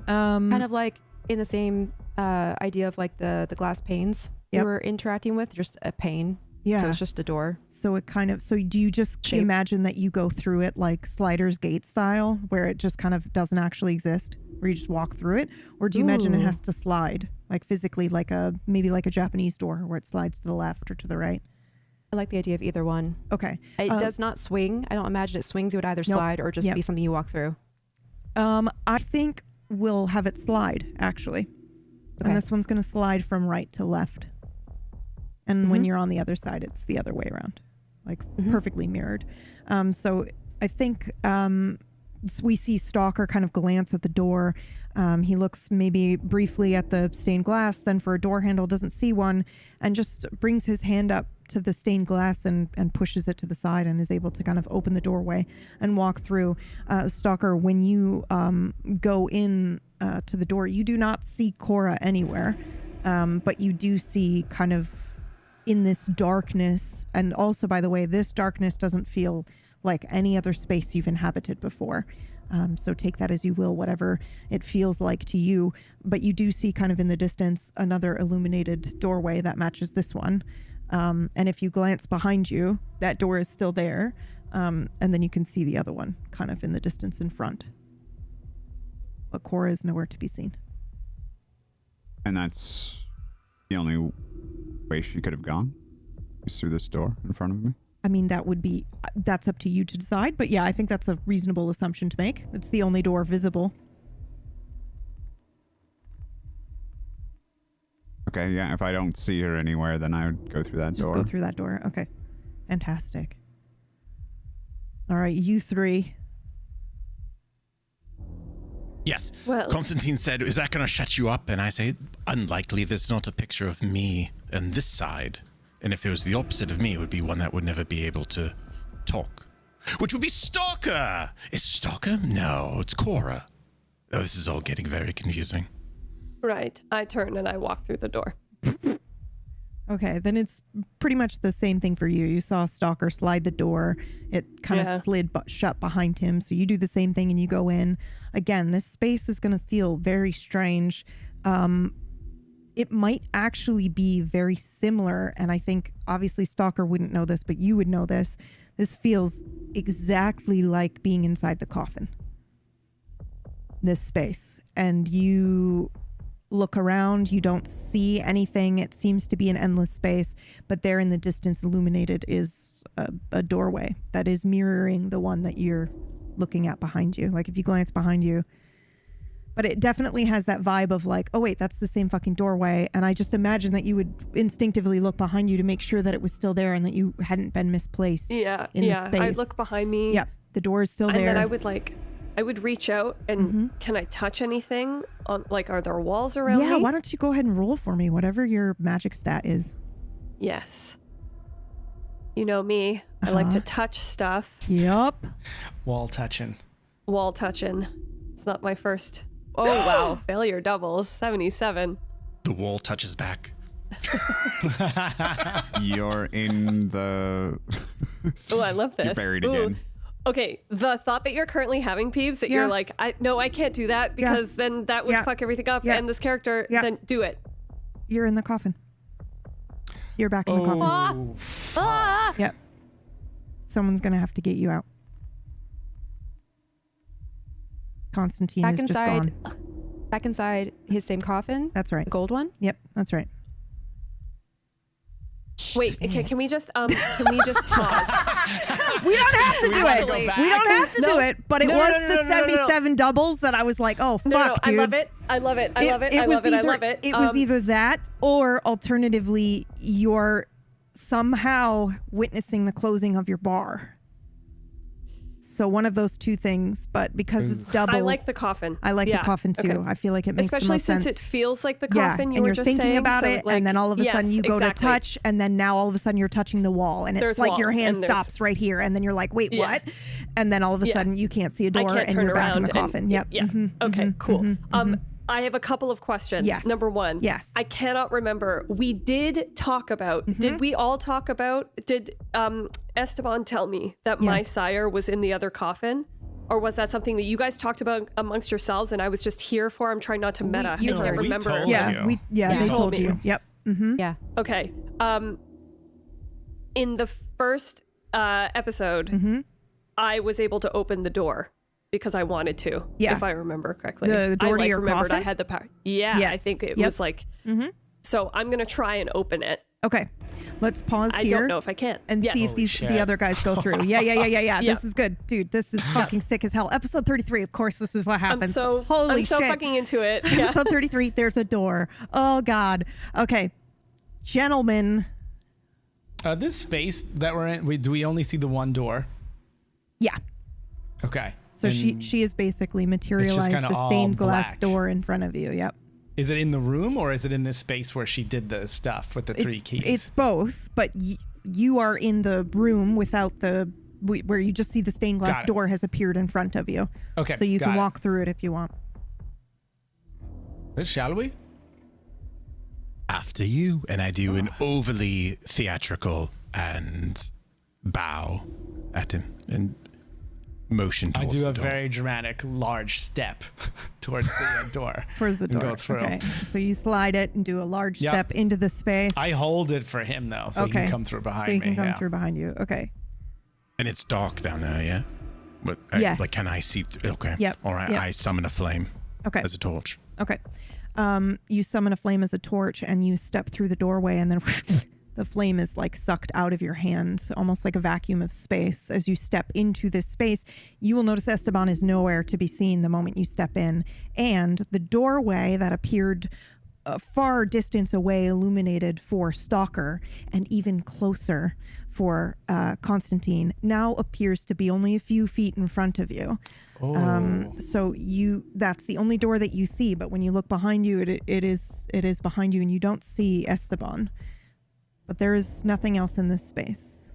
Kind of like in the same idea of like the glass panes you were interacting with, just a pane. Yeah. So it's just a door. So do you just Shape. imagine that you go through it like Slider's Gate style, where it just kind of doesn't actually exist, where you just walk through it? Or do you imagine it has to slide, like physically, maybe like a Japanese door where it slides to the left or to the right? I like the idea of either one. Okay. It does not swing. I don't imagine it swings. It would either slide or just be something you walk through. I think will have it slide, actually. Okay. And this one's going to slide from right to left. And when you're on the other side, it's the other way around, like perfectly mirrored. So I think we see Stalker kind of glance at the door. He looks maybe briefly at the stained glass, then for a door handle, doesn't see one, and just brings his hand up to the stained glass and pushes it to the side and is able to kind of open the doorway and walk through. Stalker, when you go in to the door, you do not see Cora anywhere, but you do see kind of in this darkness, and also, by the way, this darkness doesn't feel like any other space you've inhabited before. So take that as you will, whatever it feels like to you. But you do see kind of in the distance another illuminated doorway that matches this one. And if you glance behind you, that door is still there. And then you can see the other one kind of in the distance in front. But Cora is nowhere to be seen. And that's the only way she could have gone? Is through this door in front of me? I mean, that's up to you to decide. But yeah, I think that's a reasonable assumption to make. It's the only door visible. Okay, yeah, if I don't see her anywhere, then I would go through that door. Just go through that door. Okay. Fantastic. All right, you three. Yes. Well- Constantine said, is that going to shut you up? And I say, unlikely. There's not a picture of me on this side. And if it was the opposite of me, it would be one that would never be able to talk. Which would be Stalker. Is Stalker? No, it's Cora. Oh, this is all getting very confusing. Right. I turn and I walk through the door. Okay, then it's pretty much the same thing for you. You saw Stalker slide the door. It kind of slid shut behind him. So you do the same thing and you go in. Again, this space is going to feel very strange. It might actually be very similar. And I think obviously Stalker wouldn't know this, but you would know this. This feels exactly like being inside the coffin. This space. And you look around, you don't see anything. It seems to be an endless space, but there in the distance illuminated is a doorway that is mirroring the one that you're looking at behind you. Like if you glance behind you, but it definitely has that vibe of like, oh wait, that's the same fucking doorway. And I just imagine that you would instinctively look behind you to make sure that it was still there and that you hadn't been misplaced. Yeah, in the space. I'd look behind me. Yep, the door is still there. And then I would reach out and can I touch anything on, like, are there walls around me? Yeah, why don't you go ahead and roll for me, whatever your magic stat is. Yes. You know me. I like to touch stuff. Yep. Wall touching. Wall touching. It's not my first. Oh, wow. Failure doubles. 77. The wall touches back. You're in the... Oh, I love this. You're buried Ooh. again. Okay, the thought that you're currently having, Peeves, that you're like, I can't do that because then that would fuck everything up and this character, then do it. You're in the coffin. You're back in the coffin. Ah! Yep. Someone's going to have to get you out. Constantine Back is inside. just gone. Back inside his same coffin. That's right. The gold one. Yep, that's right. Wait, okay, can we just pause? We don't have to do it. We don't have to do it, but it was the 77 doubles that I was like, oh, fuck, dude. I love it. I love it. It was either that or alternatively, you're somehow witnessing the closing of your bar. So one of those two things, but because it's doubles. I like the coffin. I like the coffin too. Okay. I feel like it makes especially the most sense. Since it feels like the coffin you were just thinking saying, about so it, and then all of a sudden you go to touch, and then now all of a sudden you're touching the wall, and it's like your hand stops right here, and then you're like, wait, what? And then all of a sudden you can't see a door, and you're back in the coffin. Yep. Yeah. Okay. Cool. I have a couple of questions. Yes. Number one. Yes. I cannot remember. We did talk about. Did we all talk about? Did Esteban tell me that my sire was in the other coffin? Or was that something that you guys talked about amongst yourselves and I was just here for? I'm trying not to meta. I can't remember. They told you. Yep. Yeah. Okay. In the first episode, I was able to open the door because I wanted to. Yeah. If I remember correctly. The door to your remembered coffin? I had the power. Yeah. Yes. I think it was like. So I'm gonna try and open it. Okay. Let's pause I here. don't know if I can. And Yes. see if Holy the shit. other guys go through. Yeah. Yeah. This is good. Dude, this is fucking sick as hell. Episode 33, of course, this is what I'm happens. so Holy shit. fucking into it. Yeah. Episode 33, there's a door. Oh, God. Okay. Gentlemen. This space that we're in, do we only see the one door? Yeah. Okay. So And she is basically materialized kinda a all stained glass black. door in front of you. Yep. is it in the room or is it in this space where she did the stuff with the three keys? It's both, but you are in the room without where you just see the stained glass Got it. door has appeared in front of you. Okay, So you got can it. walk through it if you want. Shall we? After you, and I do an overly theatrical and bow at him and motion I towards do the a door. very dramatic, large step towards the door. Towards the and door. go through. Okay. So you slide it and do a large Yep. step into the space. I hold it for him though, so he can come through behind so he me. can come yeah. through behind you. Okay. And it's dark down there, yeah? But Yes. like, can I see? Okay. Yep, All right. yep. I summon a flame Okay. as a torch. Okay. You summon a flame as a torch and you step through the doorway and then the flame is like sucked out of your hand, almost like a vacuum of space. As you step into this space, you will notice Esteban is nowhere to be seen the moment you step in. And the doorway that appeared a far distance away, illuminated for Stalker and even closer for Constantine, now appears to be only a few feet in front of you. So that's the only door that you see, but when you look behind you, it is behind you and you don't see Esteban. But there is nothing else in this space.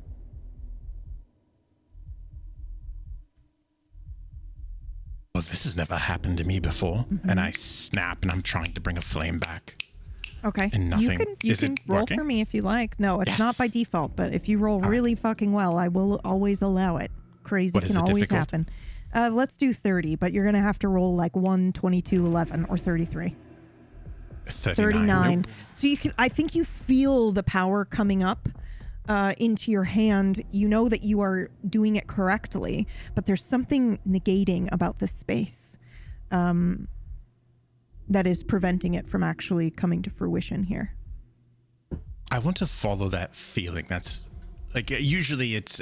Well, this has never happened to me before. And I snap and I'm trying to bring a flame back. Okay. And nothing. You Is can it roll working? for me if you like. No, it's not by Yes. default, but if you roll really fucking well, I will always allow it. Crazy What is can the always difficult? happen. Let's do 30, but you're going to have to roll like 1, 22, 11, or 33. 39. Nope. So I think you feel the power coming up into your hand. You know that you are doing it correctly, but there's something negating about the space that is preventing it from actually coming to fruition here. I want to follow that feeling. That's like usually it's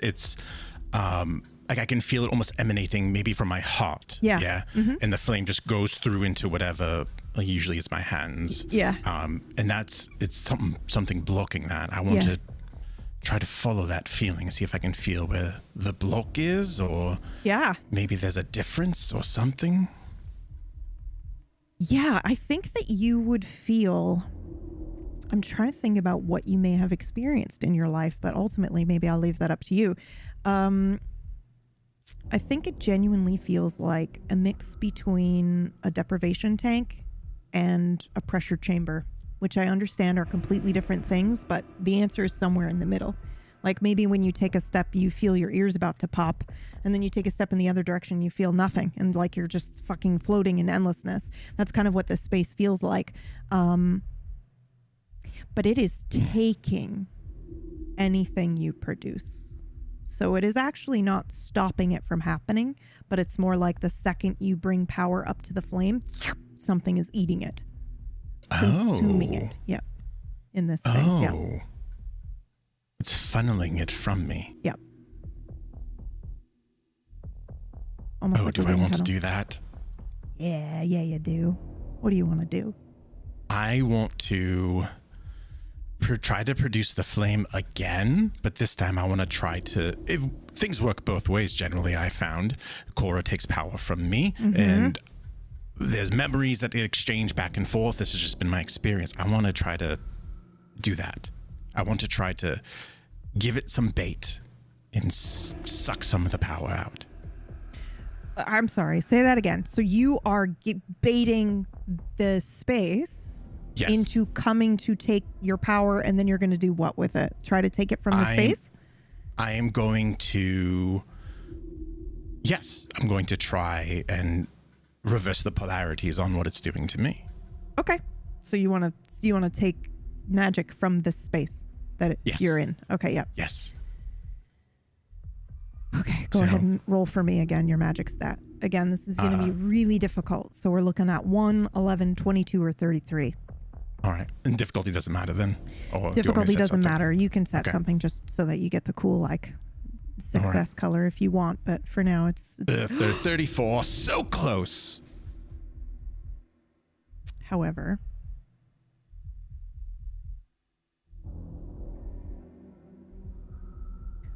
like I can feel it almost emanating maybe from my heart. Yeah. Yeah. And the flame just goes through into whatever. Like usually it's my hands. Yeah. And it's something blocking that. I want Yeah. to try to follow that feeling and see if I can feel where the block is, or Yeah. maybe there's a difference or something. Yeah, I think that you would feel. I'm trying to think about what you may have experienced in your life, but ultimately, maybe I'll leave that up to you. I think it genuinely feels like a mix between a deprivation tank and a pressure chamber, which I understand are completely different things, but the answer is somewhere in the middle. Like maybe when you take a step, you feel your ears about to pop, and then you take a step in the other direction, you feel nothing, and like you're just fucking floating in endlessness. That's kind of what this space feels like. But it is taking anything you produce. So it is actually not stopping it from happening, but it's more like the second you bring power up to the flame, something is eating it, consuming it. Yep. In this space. Oh. Yep. It's funneling it from me. Yep. Almost Oh, like do a I wind want to tunnel. do that? Yeah, you do. What do you want to do? I want to try to produce the flame again, but this time I want to try to. Things work both ways generally, I found. Cora takes power from me, and there's memories that get exchanged back and forth. This has just been my experience. I want to try to do that. I want to try to give it some bait and suck some of the power out. I'm sorry. Say that again. So you are baiting the space Yes. into coming to take your power, and then you're going to do what with it? Try to take it from the space? I am going to. Yes, I'm going to try and reverse the polarities on what it's doing to me. Okay. So you want to take magic from this space that Yes. you're in. Okay. Yep. Yes. Okay, go So- ahead and roll for me again your magic stat. Again, this is going to be really difficult. So we're looking at 1, 11, 22, or 33. All right. And difficulty doesn't matter then? Or do you want me to Difficulty set doesn't something? matter. You can set Okay. something just so that you get the cool, like, success color if you want. But for now, it's 34. So close. however.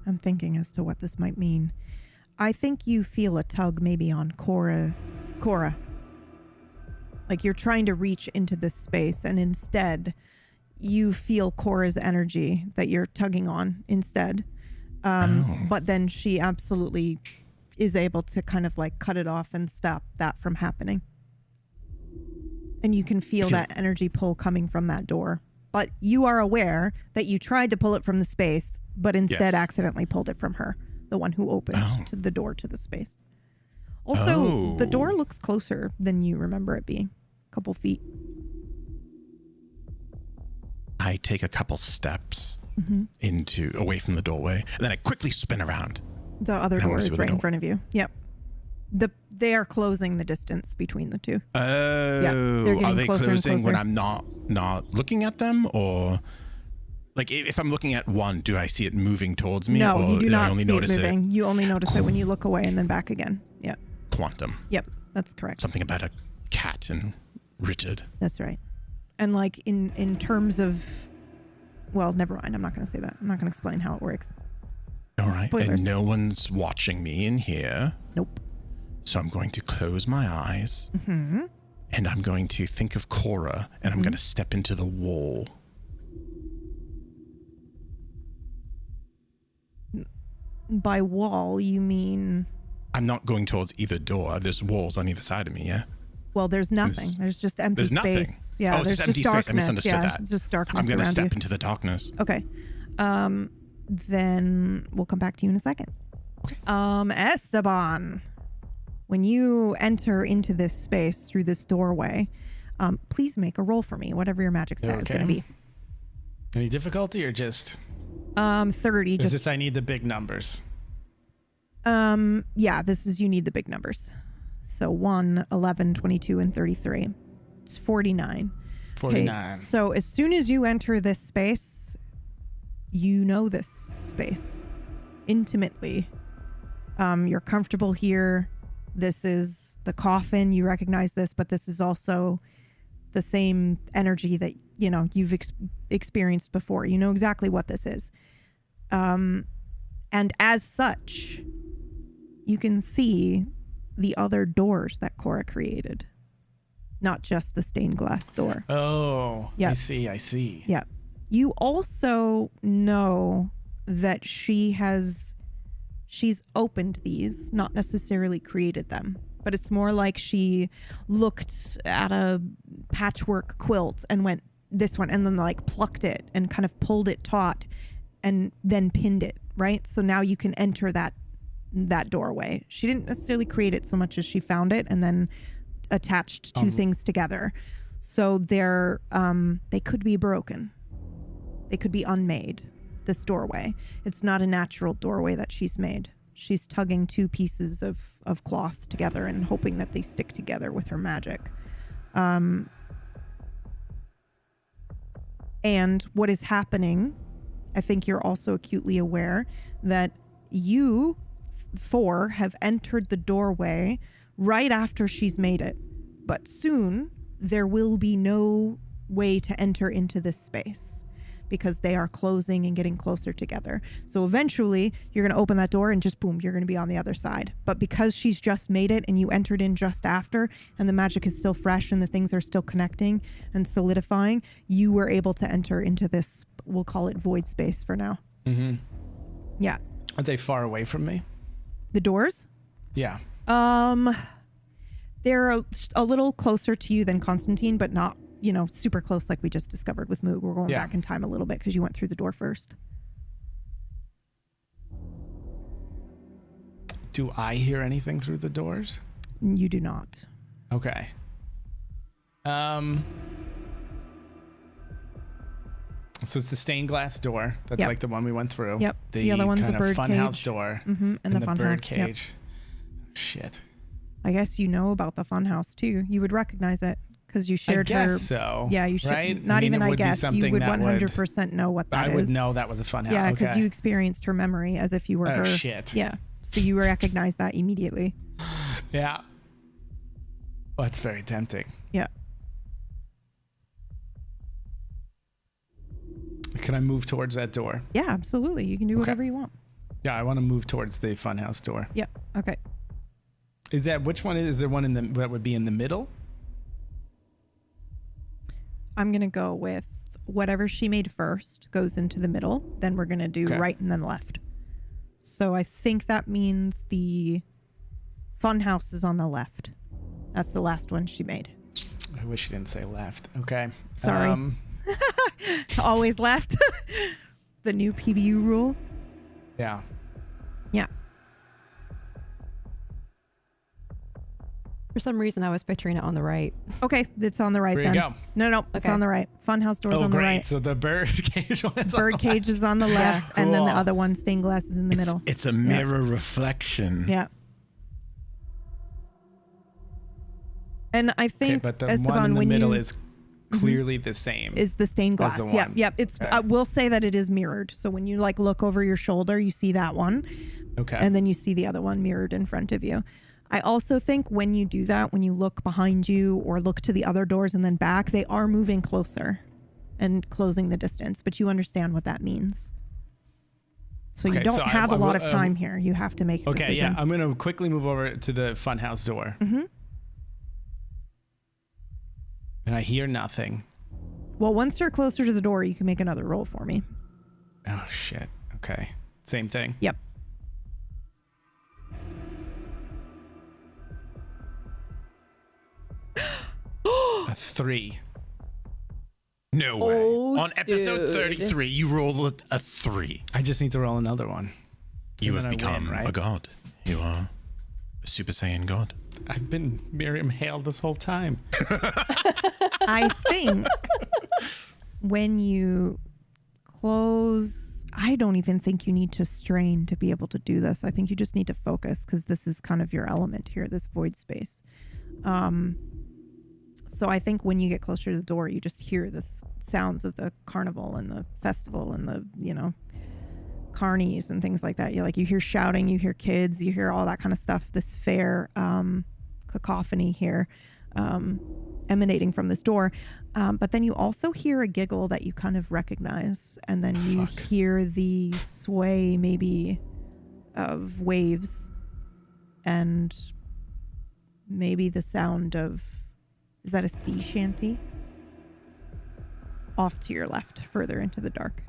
I'm thinking as to what this might mean. I think you feel a tug maybe on Cora. Like you're trying to reach into this space, and instead you feel Cora's energy that you're tugging on instead. But then she absolutely is able to kind of like cut it off and stop that from happening. And you can feel that energy pull coming from that door. But you are aware that you tried to pull it from the space, but instead accidentally pulled it from her, the one who opened to the door to the space. Also, the door looks closer than you remember it being. A couple feet. I take a couple steps away from the doorway, and then I quickly spin around. The other door is right in front of you. Yep. They are closing the distance between the two. Oh, yeah, they're getting are they closer and closing closer. when I'm not looking at them, or like if I'm looking at one, do I see it moving towards me? No, or you do I not only see it notice moving. You only notice it when you look away and then back again. Yep. Quantum. Yep, that's correct. Something about a cat and Richard. That's right. And like in terms of, well, never mind. I'm not going to say that. I'm not going to explain how it works. All right, Spoilers. and no one's watching me in here. Nope. So I'm going to close my eyes, and I'm going to think of Cora, and I'm going to step into the wall. By wall, you mean? I'm not going towards either door. There's walls on either side of me, yeah? Well, there's nothing. There's just empty There's nothing. space. Yeah, Oh, it's there's just empty darkness. space. I misunderstood yeah, that. It's just darkness I'm going to around step you. into the darkness. Okay. Then we'll come back to you in a second. Okay. Esteban, when you enter into this space through this doorway, please make a roll for me, whatever your magic stat is going to be. Any difficulty or just 30. is Just this I need the big numbers? yeah, this is you need the big numbers. So 1, 11, 22, and 33. It's 49. 49. Okay, so as soon as you enter this space, you know this space intimately. You're comfortable here. This is the coffin. You recognize this, but this is also the same energy that, you know, you've experienced before. You know exactly what this is. And as such, you can see the other doors that Cora created, not just the stained glass door. Oh, Yeah. I see. Yeah. You also know that she's opened these, not necessarily created them, but it's more like she looked at a patchwork quilt and went this one and then like plucked it and kind of pulled it taut and then pinned it, right? So now you can enter that doorway. She didn't necessarily create it so much as she found it and then attached two things together. So they could be broken. They could be unmade, this doorway. It's not a natural doorway that she's made. She's tugging two pieces of cloth together and hoping that they stick together with her magic. And what is happening, I think you're also acutely aware that you four have entered the doorway right after she's made it. But soon there will be no way to enter into this space because they are closing and getting closer together. So eventually you're going to open that door and just boom, you're going to be on the other side. But because she's just made it and you entered in just after and the magic is still fresh and the things are still connecting and solidifying, you were able to enter into this, we'll call it void space for now. Mm-hmm. Yeah. Are they far away from me? The doors? Yeah. They're a little closer to you than Constantine, but not, you know, super close like we just discovered with Moog. We're going back in time a little bit because you went through the door first. Do I hear anything through the doors? You do not. Okay. So it's the stained glass door. That's Yep. like the one we went through. Yep. The, The other one's kind a of bird funhouse cage. door. Mm-hmm. And the fun bird house. Yep. cage. Shit. I guess you know about the fun house too. You would recognize it because you shared I guess her. so. Yeah, you should. Right? Not even it I would be guess. You something would that 100% know what that is. I would know that was a fun house. Yeah, because okay. you experienced her memory as if you were Oh, her. shit. Yeah, so you recognize that immediately. Yeah. Well, that's very tempting. Yeah. Can I move towards that door? Yeah, absolutely. You can do whatever you want. Yeah, I want to move towards the funhouse door. Yep. Okay. Is that which one is there one in the that would be in the middle? I'm gonna go with whatever she made first goes into the middle. Then we're gonna do Okay. right and then left. So I think that means the funhouse is on the left. That's the last one she made. I wish you didn't say left. Okay. Sorry. Always left. The new PBU rule. Yeah. Yeah. For some reason, I was picturing it on the right. Okay, it's on the right There then. you go. No, it's Okay. on the right. Funhouse door's Oh, on the great. right. So the bird cage one is on Bird the cage is on the left, and then the Cool. other one, stained glass, is in the middle. It's a mirror reflection. Yeah. And I Okay, think but the Esteban, one in the when middle you, is clearly the same. is the stained as glass. the Yep, one. yep. It's. Okay. I will say that it is mirrored. So when you like look over your shoulder, you see that one, Okay. and then you see the other one mirrored in front of you. I also think when you do that, when you look behind you or look to the other doors and then back, they are moving closer and closing the distance. But you understand what that means. So you Okay, don't so have I a lot will, of time here. You have to make a Okay, decision. yeah. I'm going to quickly move over to the funhouse door. Mm-hmm. And I hear nothing. Well, once you're closer to the door, you can make another roll for me. Oh, shit. Okay. Same thing. Yep. A 3. No way. Oh, On episode dude. 33, you roll a 3. I just need to roll another one. You And have then I win, become right? a god. You are a Super Saiyan god. I've been Miriam Hale this whole time. I think when you close, I don't even think you need to strain to be able to do this. I think you just need to focus because this is kind of your element here, this void space. So I think when you get closer to the door, you just hear the sounds of the carnival and the festival and the, carnies and things like that. You hear shouting, you hear kids, you hear all that kind of stuff. This fair cacophony here emanating from this door. But then you also hear a giggle that you kind of recognize. And then you hear the sway maybe of waves and maybe the sound of, is that a sea shanty? Off to your left, further into the dark.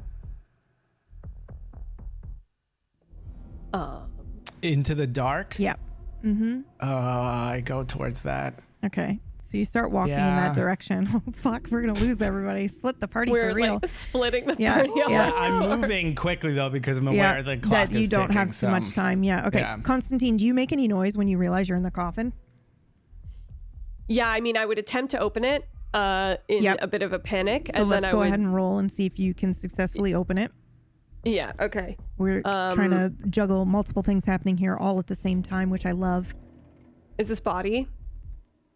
Into the dark? Yep. Mm-hmm. I go towards that. Okay. So you start walking in Yeah. that direction. Oh, fuck, we're going to lose everybody. Split the party We're for real. like splitting the Yeah, party. yeah. I'm moving quickly, though, because I'm aware the clock that you is don't have ticking, too much time. Yeah. Okay. yeah. Constantine, do you make any noise when you realize you're in the coffin? Yeah, I mean, I would attempt to open it in Yep. a bit of a panic. So and let's then go I would, ahead and roll and see if you can successfully open it. Yeah, okay. We're trying to juggle multiple things happening here all at the same time, which I love. Is this body?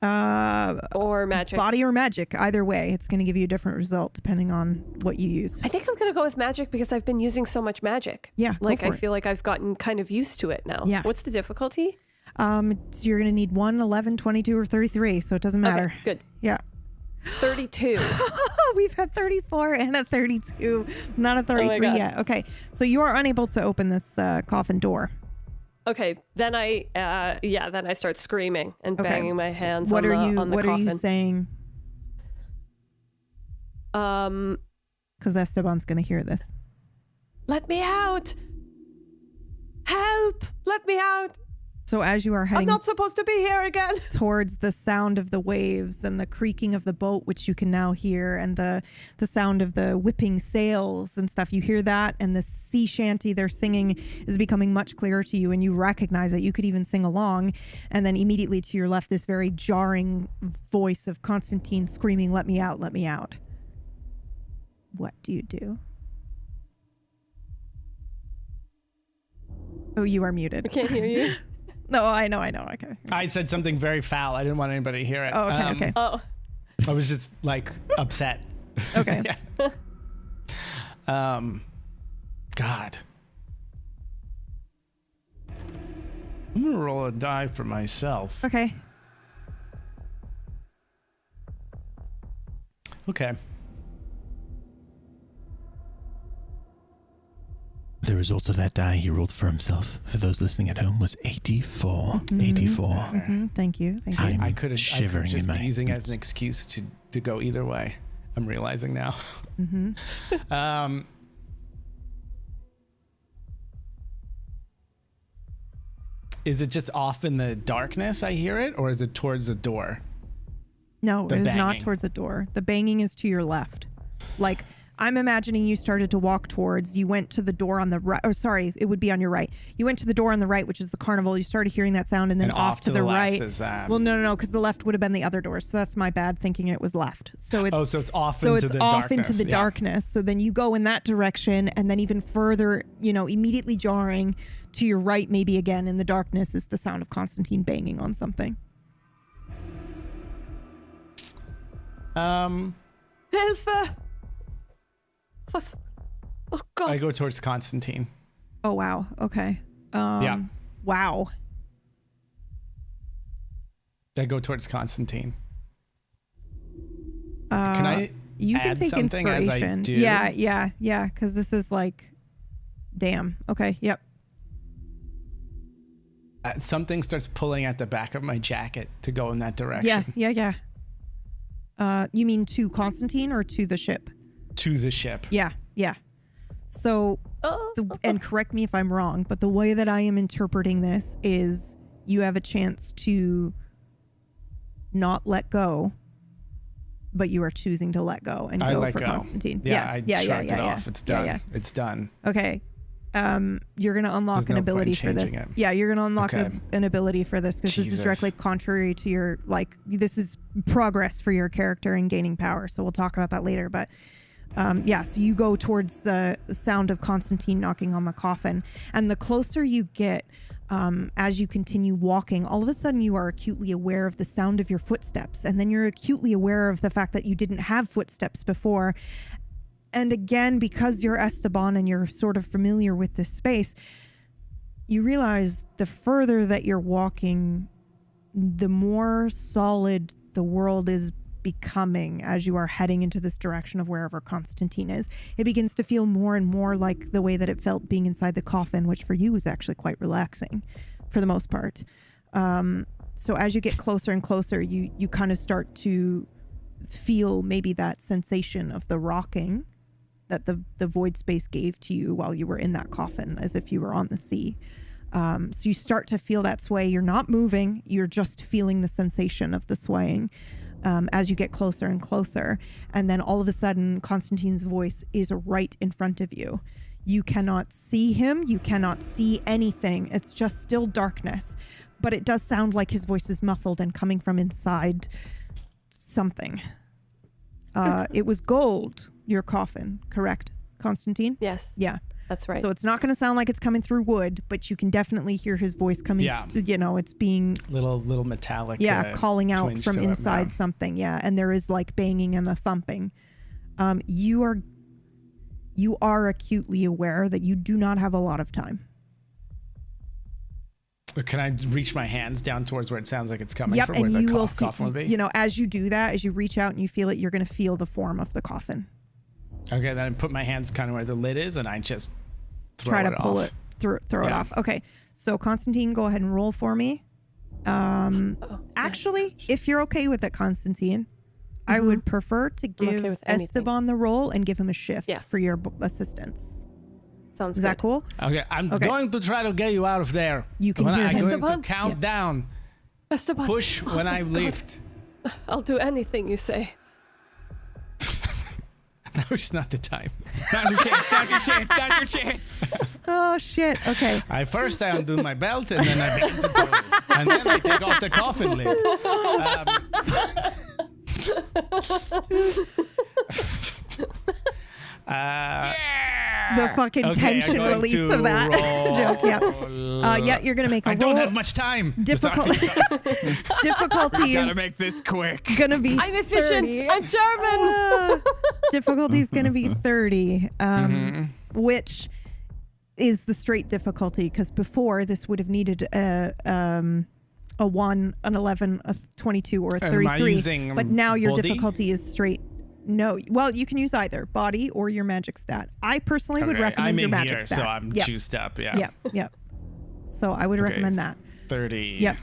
Or magic? Body or magic, either way, it's going to give you a different result depending on what you use. I think I'm going to go with magic because I've been using so much magic. Yeah, go Like, for I it. feel like I've gotten kind of used to it now. Yeah. What's the difficulty? So you're going to need 1, 11, 22, or 33, so it doesn't matter. Okay, good. Yeah. 32. We've had 34 and a 32, not a 33 God. yet. Okay, so you are unable to open this coffin door. Okay, then I start screaming and Okay. banging my hands What on are the you? on the What coffin. are you saying? Because Esteban's going to hear this. Let me out! Help! Let me out! So as you are I'm heading not supposed to be here again. towards the sound of the waves and the creaking of the boat, which you can now hear, and the sound of the whipping sails and stuff, you hear that, and the sea shanty they're singing is becoming much clearer to you, and you recognize it. You could even sing along, and then immediately to your left, this very jarring voice of Constantine screaming, "Let me out! Let me out!" What do you do? Oh, you are muted. I can't hear you. No, I know. Okay. I said something very foul. I didn't want anybody to hear it. Oh, okay. Oh, I was just like upset. Okay. Yeah. God. I'm gonna roll a die for myself. Okay. Okay. The result of that die he rolled for himself, for those listening at home, was 84. 84. Thank you. Thank you. I could have Shivering just in be my using it as boots. an excuse to go either way. I'm realizing now. Is it just off in the darkness I hear it, or is it towards the door? No, The it is not banging. towards the door. The banging is to your left. Like, I'm imagining you started to walk towards, you went to the door on the right, or sorry, it would be on your right. You went to the door on the right, which is the carnival. You started hearing that sound, and then And off to the left right. is, Well, no, because the left would have been the other door. So that's my bad thinking it was left. So it's so it's off so into it's the off darkness. into the Yeah. darkness. So then you go in that direction, and then even further, immediately jarring to your right, maybe again in the darkness, is the sound of Constantine banging on something. Hilfe! Was? Oh God! I go towards Constantine. Oh wow. Okay. Yeah. Wow. I go towards Constantine. Can I You can add take something as I inspiration. do? Yeah. Because this is like, damn. Okay. Yep. Something starts pulling at the back of my jacket to go in that direction. Yeah. You mean to Constantine or to the ship? To the ship. Yeah. So, and correct me if I'm wrong, but the way that I am interpreting this is you have a chance to not let go, but you are choosing to let go and I go let for go. Constantine. I shrugged it off. It's done. Yeah. It's done. Okay. You're going to unlock There's an no ability point for this. changing it. Yeah, you're going to unlock Okay. an ability for this because this is Jesus. directly contrary to your, this is progress for your character and gaining power. So we'll talk about that later. But so you go towards the sound of Constantine knocking on the coffin. And the closer you get, as you continue walking, all of a sudden you are acutely aware of the sound of your footsteps. And then you're acutely aware of the fact that you didn't have footsteps before. And again, because you're Esteban and you're sort of familiar with this space, you realize the further that you're walking, the more solid the world is becoming as you are heading into this direction of wherever Constantine is. It begins to feel more and more like the way that it felt being inside the coffin, which for you was actually quite relaxing for the most part. So as you get closer and closer, you kind of start to feel maybe that sensation of the rocking that the void space gave to you while you were in that coffin, as if you were on the sea. So you start to feel that sway. You're not moving. You're just feeling the sensation of the swaying as you get closer and closer. And then all of a sudden, Constantine's voice is right in front of you. You cannot see him. You cannot see anything. It's just still darkness. But it does sound like his voice is muffled and coming from inside something. It was gold, your coffin, correct, Constantine? Yes, Yeah. that's right. So it's not going to sound like it's coming through wood, but you can definitely hear his voice coming. Yeah. It's being Little metallic. calling out twinge from to it, inside yeah. something. Yeah, and there is like banging and the thumping. You are acutely aware that you do not have a lot of time. Can I reach my hands down towards where it sounds like it's coming Yep, from? Where and the you will coffin would be? as you do that, as you reach out and you feel it, you're going to feel the form of the coffin. Okay, then I put my hands kind of where the lid is, and I just Try to pull off. it, throw it Yeah. off. Okay, so Constantine, go ahead and roll for me. Actually, if you're okay with it, Constantine, I would prefer to okay give with anything. Esteban the roll and give him a shift Yes. for your assistance. Sounds Is good. that cool? Okay, I'm Okay. going to try to get you out of there. You can when hear I'm him. going to Esteban? count down. Esteban, Push when I lift. I'll do anything you say. Now is not the time. Now's your chance. Now's your chance. Now's your chance. Oh shit. Okay. I undo my belt, and then I begin to do it. And then I take off the coffin lid. the fucking Okay, tension I'm going release to of that roll. joke. Yeah, you're gonna make a I roll. don't have much time. Difficult. Difficulty Gotta is make this quick. gonna be. I'm efficient. 30. I'm German. Difficulty is gonna be 30, which is the straight difficulty, because before this would have needed a 1, an 11, a 22, or a Am I 33. using But now your body? difficulty is straight. No, well, you can use either body or your magic stat. I personally would Okay, recommend I'm your in magic here, stat. so I'm Yep. juiced up. Yeah. Yep. So I would Okay. recommend that. 30. Yep.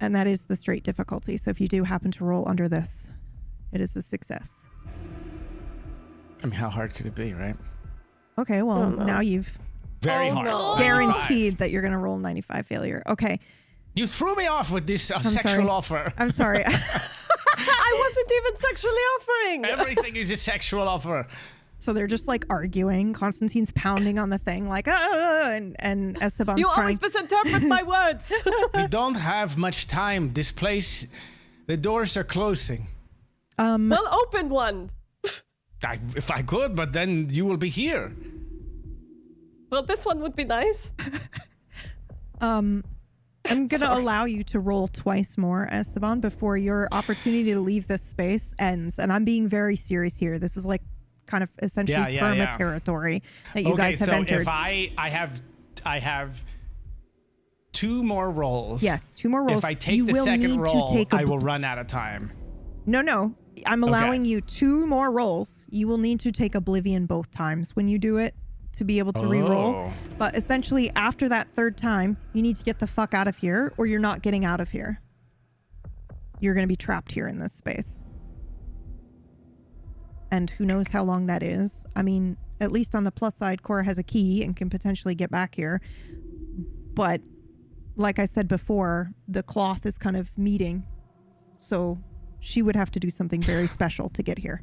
And that is the straight difficulty. So if you do happen to roll under this, it is a success. I mean, how hard could it be, right? Okay, well, Oh, no. now you've Very Oh, hard. no. 95. guaranteed that you're going to roll 95 failure. Okay. You threw me off with this sexual sorry. offer. I'm sorry. I wasn't even sexually offering. Everything is a sexual offer. So they're just like arguing. Constantine's pounding on the thing like, and Esteban's You trying. always misinterpret my words. We don't have much time. This place, the doors are closing. Well, open one. If I could, but then you will be here. Well, this one would be nice. I'm going to Sorry. allow you to roll twice more, Esteban, before your opportunity to leave this space ends. And I'm being very serious here. This is like kind of essentially perma territory that you guys have entered. If I have 2 more rolls. Yes, 2 more rolls. If I take you the will second need roll, to take a I will run out of time. No. I'm allowing you 2 more rolls. You will need to take Oblivion both times when you do it to be able to re-roll. Oh. But essentially, after that 3rd time, you need to get the fuck out of here, or you're not getting out of here. You're going to be trapped here in this space. And who knows how long that is. I mean, at least on the plus side, Cora has a key and can potentially get back here. But like I said before, the cloth is kind of meeting. So she would have to do something very special to get here.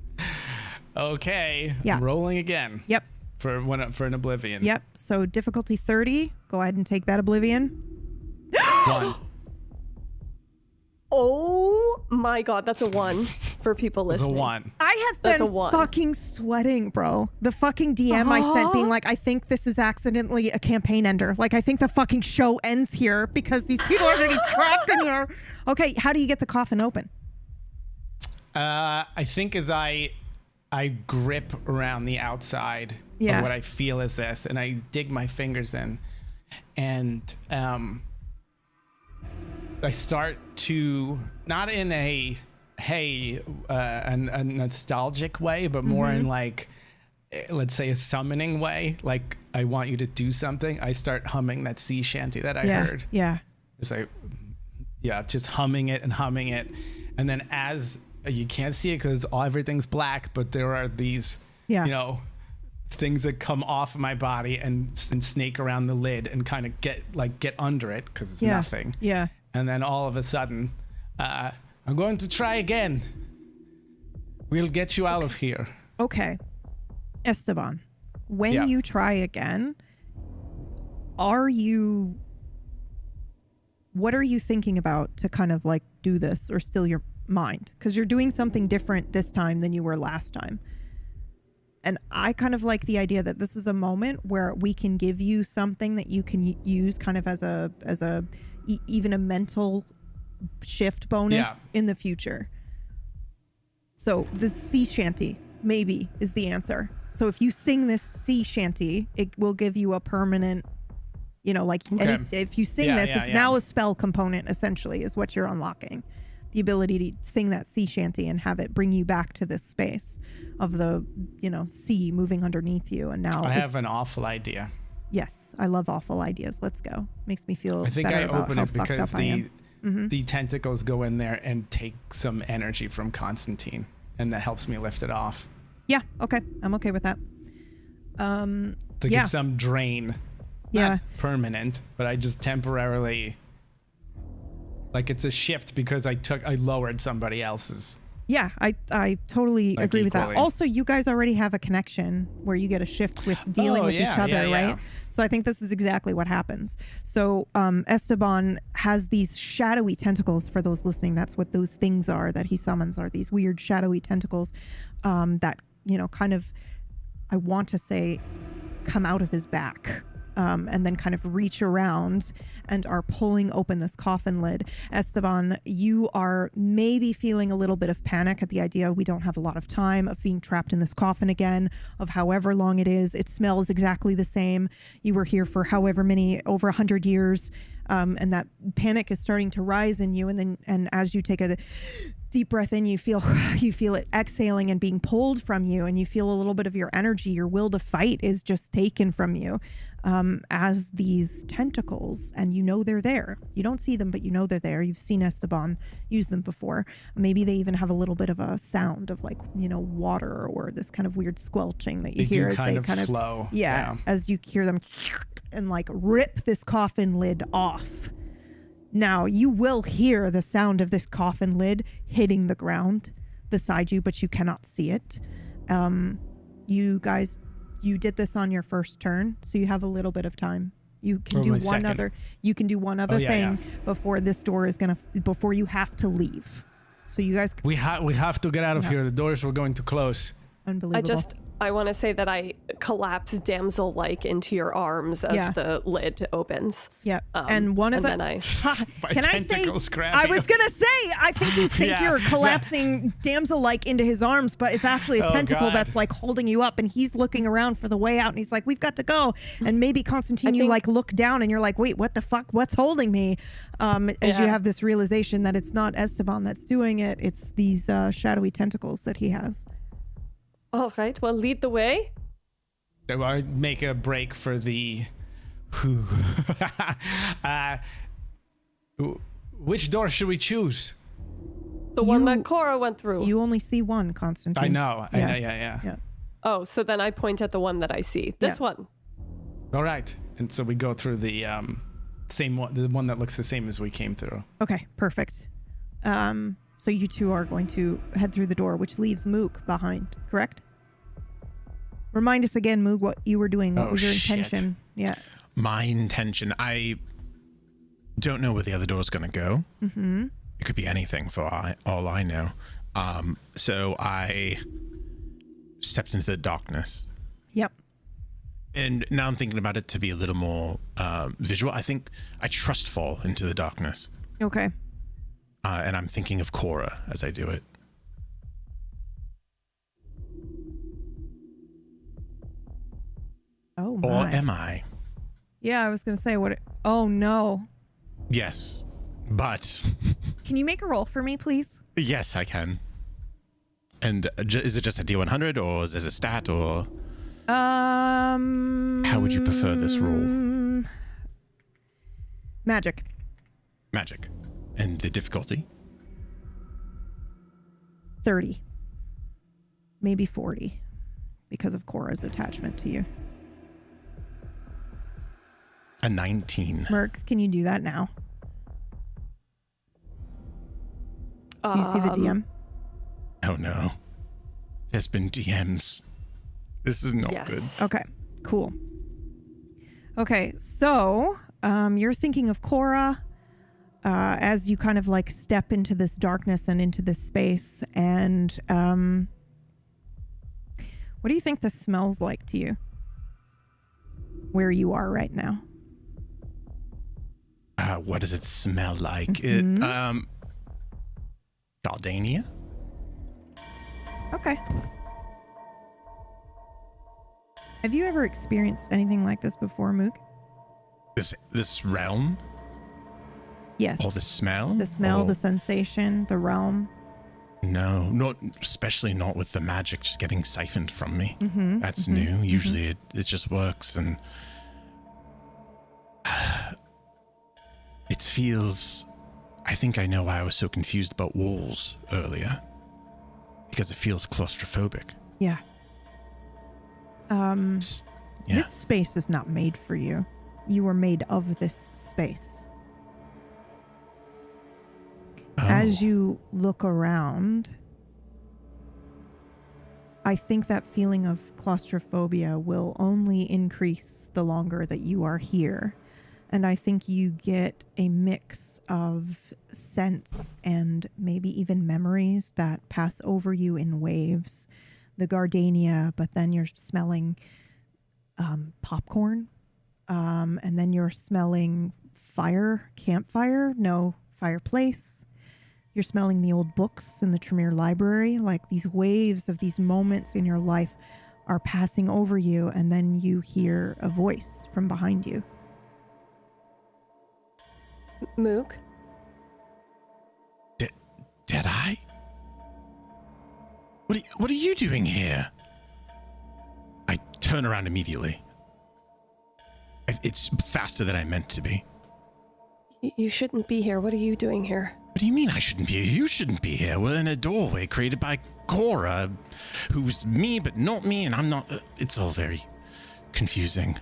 Okay. Yeah. Rolling again. Yep. For an Oblivion. Yep. So difficulty 30. Go ahead and take that Oblivion. 1. Oh my god, that's a 1 for people It's a listening. 1. I have That's a been 1. fucking sweating, bro. The fucking DM I sent being like, I think this is accidentally a campaign ender. Like, I think the fucking show ends here because these people are going to be trapped in here. Okay, how do you get the coffin open? I think as I grip around the outside Yeah. of what I feel is this, and I dig my fingers in, and I start to, not in a nostalgic way, but more in like, let's say a summoning way. Like, I want you to do something. I start humming that sea shanty that I heard. Yeah. It's like, just humming it. And then as you can't see it because everything's black, but there are these, things that come off of my body and snake around the lid and kind of get under it because it's nothing. Yeah. And then all of a sudden, I'm going to try again. We'll get you out of here. Okay. Esteban, when Yeah. you try again, what are you thinking about to kind of like do this or still your mind? Because you're doing something different this time than you were last time. And I kind of like the idea that this is a moment where we can give you something that you can use kind of as a even a mental shift bonus in the future. So the sea shanty maybe is the answer. So if you sing this sea shanty, it will give you a permanent, and if you sing this, it's now a spell component essentially is what you're unlocking. The ability to sing that sea shanty and have it bring you back to this space of the, sea moving underneath you. And now I have an awful idea. Yes, I love awful ideas. Let's go. Makes me feel I think better I about open how it fucked because up I am. the tentacles go in there and take some energy from Constantine, and that helps me lift it off. Yeah, okay. I'm okay with that. To Yeah. get some drain. Yeah. Not permanent, but I just temporarily, like, it's a shift because I lowered somebody else's. Yeah, I totally Like agree with that. equally. Also, you guys already have a connection where you get a shift with dealing with each other, right? So I think this is exactly what happens. So Esteban has these shadowy tentacles. For those listening, that's what those things are that he summons, are these weird shadowy tentacles that, kind of, I want to say, come out of his back. And then kind of reach around and are pulling open this coffin lid. Esteban, you are maybe feeling a little bit of panic at the idea we don't have a lot of time of being trapped in this coffin again, of however long it is. It smells exactly the same. You were here for however many, over 100 years. And that panic is starting to rise in you. And as you take a deep breath in, you feel it exhaling and being pulled from you. And you feel a little bit of your energy, your will to fight is just taken from you. As these tentacles, and you know they're there. You don't see them, but you know they're there. You've seen Esteban use them before. Maybe they even have a little bit of a sound of like, water or this kind of weird squelching that you hear as they kind of flow. Yeah, as you hear them and like rip this coffin lid off. Now, you will hear the sound of this coffin lid hitting the ground beside you, but you cannot see it. You guys, you did this on your first turn, so you have a little bit of time. You can do one other thing before this door is before you have to leave. So you guys, we have to get out of here. The doors were going to close. Unbelievable. I want to say that I collapse damsel-like into your arms as the lid opens. Yeah, and one of them. Can I say? I was gonna say. I think you think you're collapsing damsel-like into his arms, but it's actually a tentacle that's like holding you up, and he's looking around for the way out, and he's like, "We've got to go." And maybe Constantine, you like look down, and you're like, "Wait, what the fuck? What's holding me?" As you have this realization that it's not Esteban that's doing it; it's these shadowy tentacles that he has. All right, well, lead the way. I make a break for the... which door should we choose? The one that Cora went through. You only see one, Constantine. I know, yeah. Oh, so then I point at the one that I see. This one. All right, and so we go through the same one, the one that looks the same as we came through. Okay, perfect. So you two are going to head through the door, which leaves Mook behind, correct? Remind us again, Moog, what you were doing. What was your intention? Yeah. My intention, I don't know where the other door is going to go. Mm-hmm. It could be anything for all I know. So I stepped into the darkness. Yep. And now I'm thinking about it to be a little more visual. I think I trust fall into the darkness. Okay. And I'm thinking of Cora as I do it. Oh, my. Or am I? Yeah, I was going to say, oh, no. Yes, but... Can you make a roll for me, please? Yes, I can. And is it just a D100, or is it a stat, or... How would you prefer this roll? Magic. Magic. And the difficulty? 30. Maybe 40. Because of Cora's attachment to you. A 19. Mercs, can you do that now? Do you see the DM? Oh no. There's been DMs. This is not good. Okay, cool. Okay, so you're thinking of Cora as you kind of like step into this darkness and into this space. And what do you think this smells like to you? Where you are right now? What does it smell like? Mm-hmm. Gardania? Okay. Have you ever experienced anything like this before, Mook? This realm? Yes. Or the smell? The smell, the sensation, the realm. No, not especially not with the magic just getting siphoned from me. Mm-hmm, That's new. Usually it just works, and it feels... I think I know why I was so confused about walls earlier. Because it feels claustrophobic. Yeah. This space is not made for you. You were made of this space. Oh. As you look around, I think that feeling of claustrophobia will only increase the longer that you are here. And I think you get a mix of sense and maybe even memories that pass over you in waves. The gardenia, but then you're smelling popcorn. And then you're smelling fireplace. You're smelling the old books in the Tremere Library. Like these waves of these moments in your life are passing over you, and then you hear a voice from behind you. Mook? Deadeye? What are you doing here? I turn around immediately. It's faster than I meant to be. You shouldn't be here. What are you doing here? What do you mean I shouldn't be here? You shouldn't be here. We're in a doorway created by Cora, who's me but not me, and I'm not. It's all very confusing.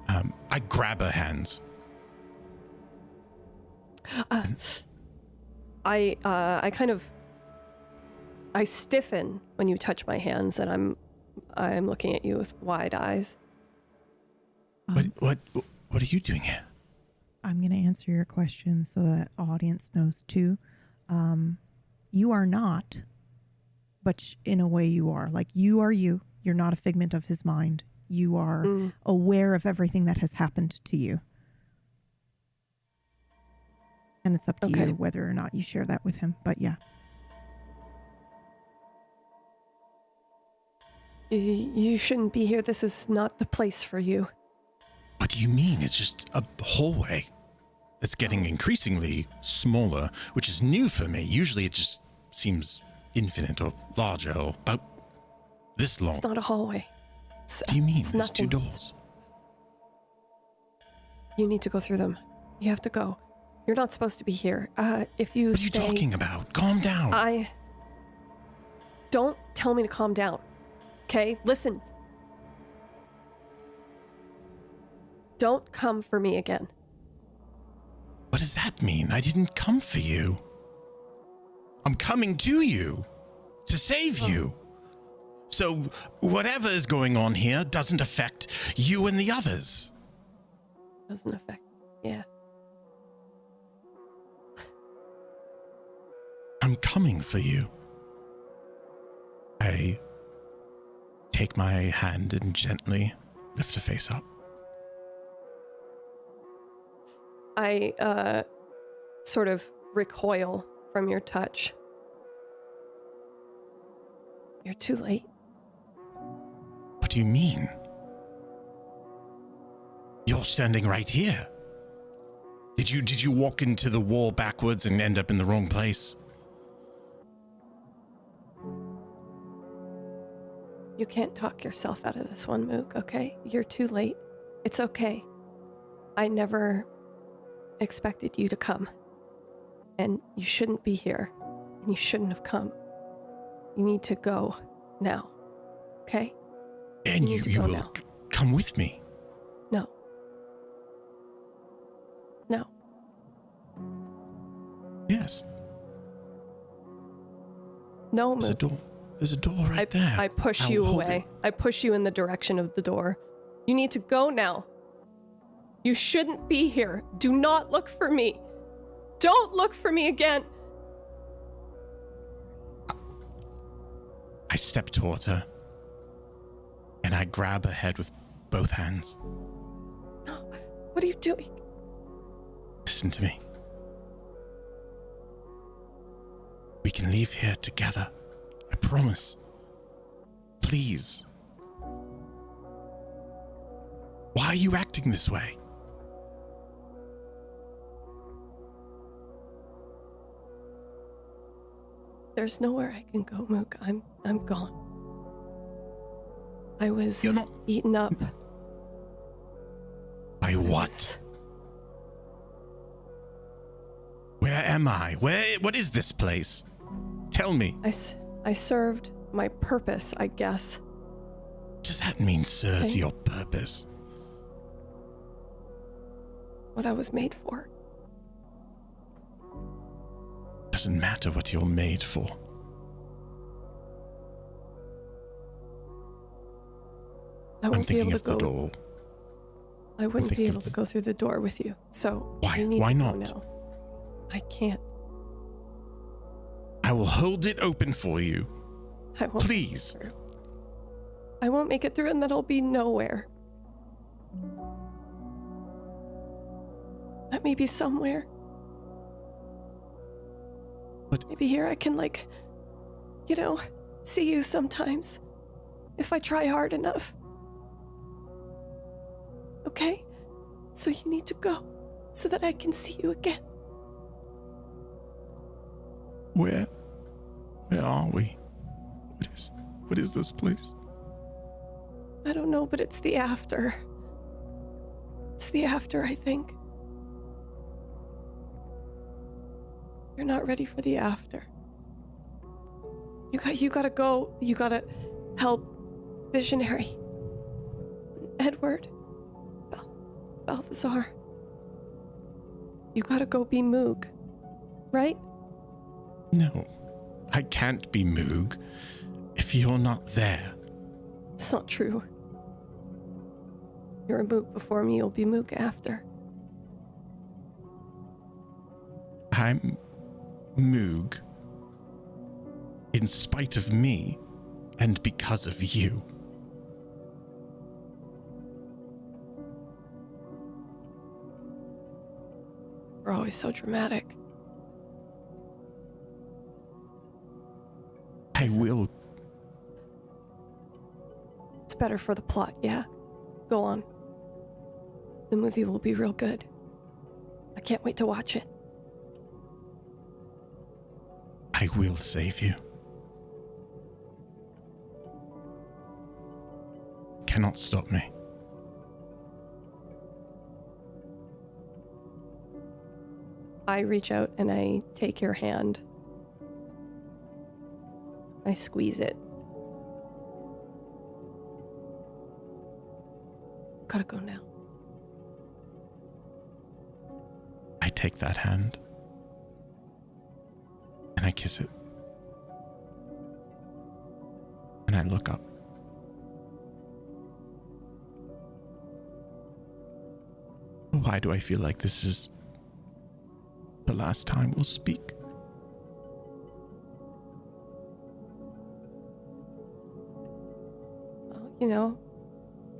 I grab her hands. I stiffen when you touch my hands, and I'm looking at you with wide eyes. What are you doing here? I'm going to answer your question so that audience knows too. You are not, but in a way you are. Like you are you. You're not a figment of his mind. You are aware of everything that has happened to you. And it's up to you whether or not you share that with him. But yeah. You shouldn't be here. This is not the place for you. What do you mean? It's just a hallway. It's getting increasingly smaller, which is new for me. Usually it just seems infinite or larger or about this long. It's not a hallway. What do you mean? There's nothing. 2 doors. You need to go through them. You have to go. You're not supposed to be here. If you What are you talking about? Calm down. Don't tell me to calm down. Okay? Listen. Don't come for me again. What does that mean? I didn't come for you. I'm coming to you to save you. So whatever is going on here doesn't affect you and the others. Doesn't affect. Yeah. I'm coming for you. I take my hand and gently lift her face up. I sort of recoil from your touch. You're too late. What do you mean? You're standing right here. Did you walk into the wall backwards and end up in the wrong place? You can't talk yourself out of this one, Mook, okay? You're too late. It's okay. I never expected you to come. And you shouldn't be here. And you shouldn't have come. You need to go now. Okay? And you will come with me. No. No. Yes. No, There's a door. There's a door right there. I push you away. I push you in the direction of the door. You need to go now. You shouldn't be here. Do not look for me. Don't look for me again. I step toward her, and I grab her head with both hands. No. What are you doing? Listen to me. We can leave here together. I promise. Please. Why are you acting this way? There's nowhere I can go, Mook. I'm gone. I was You're not eaten up. By what? Where am I? What is this place? Tell me. I served my purpose, I guess. Does that mean served your purpose? What I was made for. Doesn't matter what you're made for. I'm thinking of the door. I wouldn't be able to go through the door with you. So why? You need Why to not? Go now. I can't. I will hold it open for you. I won't. Please. I won't make it through, and then I'll be nowhere. Let me be somewhere. What? Maybe here I can, like, you know, see you sometimes. If I try hard enough. Okay? So you need to go so that I can see you again. Where are we? What is this place? I don't know, but it's the after. It's the after, I think. You're not ready for the after. You gotta go. You gotta help Visionary. Edward. Balthazar. You gotta go be Moog. Right? No, I can't be Moog if you're not there. It's not true. You're a Moog before me, you'll be Moog after. I'm Moog in spite of me and because of you. We're always so dramatic. I will. It's better for the plot, yeah? Go on. The movie will be real good. I can't wait to watch it. I will save you. Cannot stop me. I reach out and I take your hand. I squeeze it. Gotta go now. I take that hand and I kiss it. And I look up. Why do I feel like this is the last time we'll speak? Well, you know,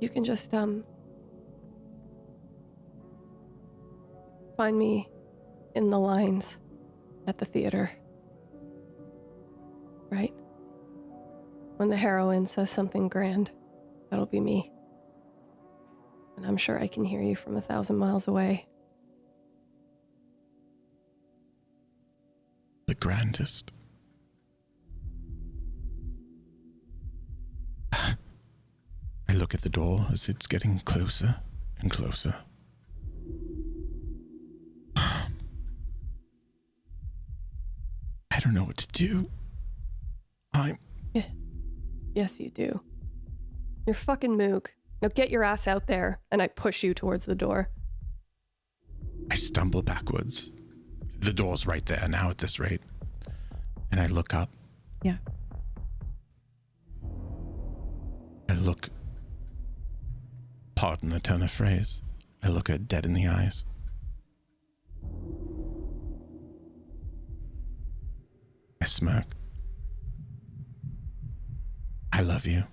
you can just, find me in the lines at the theater. Right? When the heroine says something grand, that'll be me. And I'm sure I can hear you from 1,000 miles away. The grandest. I look at the door as it's getting closer and closer. I don't know what to do. Yeah. Yes, you do. You're fucking Moog. Now get your ass out there, and I push you towards the door. I stumble backwards. The door's right there now at this rate. And I look up. Yeah. I look, pardon the turn of phrase, I look her dead in the eyes. I smirk. I love you.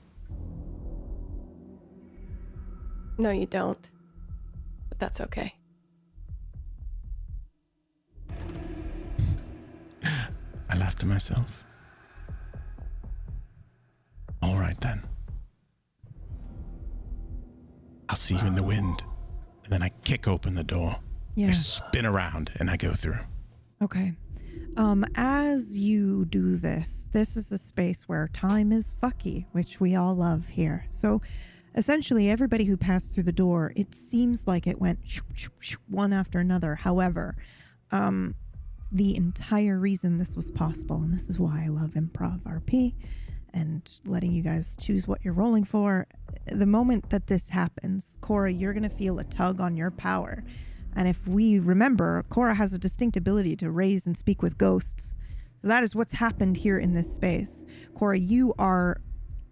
No, you don't. But that's okay. I laugh to myself. All right then. I'll see you in the wind. And then I kick open the door. Yeah. I spin around and I go through. Okay. As you do this is a space where time is fucky, which we all love here. So essentially everybody who passed through the door, it seems like it went one after another. However, the entire reason this was possible, and this is why I love improv RP and letting you guys choose what you're rolling for. The moment that this happens, Cora, you're going to feel a tug on your power. And if we remember, Cora has a distinct ability to raise and speak with ghosts. So that is what's happened here in this space. Cora, you are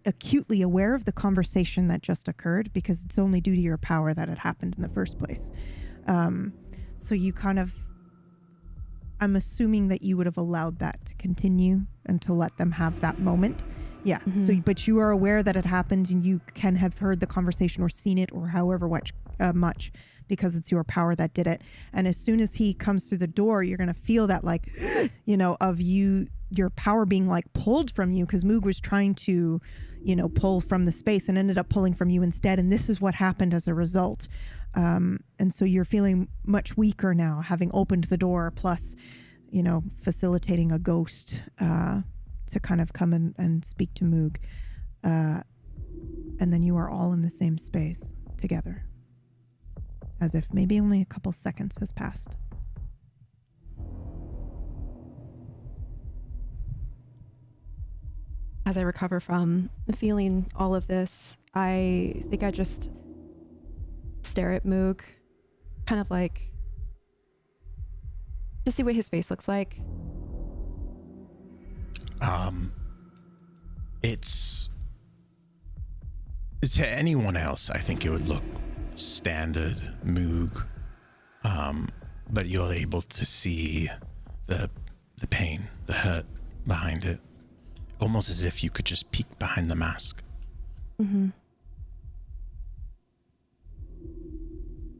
acutely aware of the conversation that just occurred because it's only due to your power that it happened in the first place. So you kind of, I'm assuming that you would have allowed that to continue and to let them have that moment. Yeah. So, but you are aware that it happened, and you can have heard the conversation or seen it, or however much, because it's your power that did it. And as soon as he comes through the door, you're going to feel that, like, of your power being like pulled from you, because Moog was trying to, pull from the space and ended up pulling from you instead. And this is what happened as a result. And so you're feeling much weaker now, having opened the door, plus, facilitating a ghost to kind of come and speak to Moog. And then you are all in the same space together, as if maybe only a couple seconds has passed. As I recover from feeling all of this, I think I just stare at Moog, kind of like to see what his face looks like. It's to anyone else, I think it would look standard Moog, but you're able to see the pain, the hurt behind it, almost as if you could just peek behind the mask. Mm-hmm.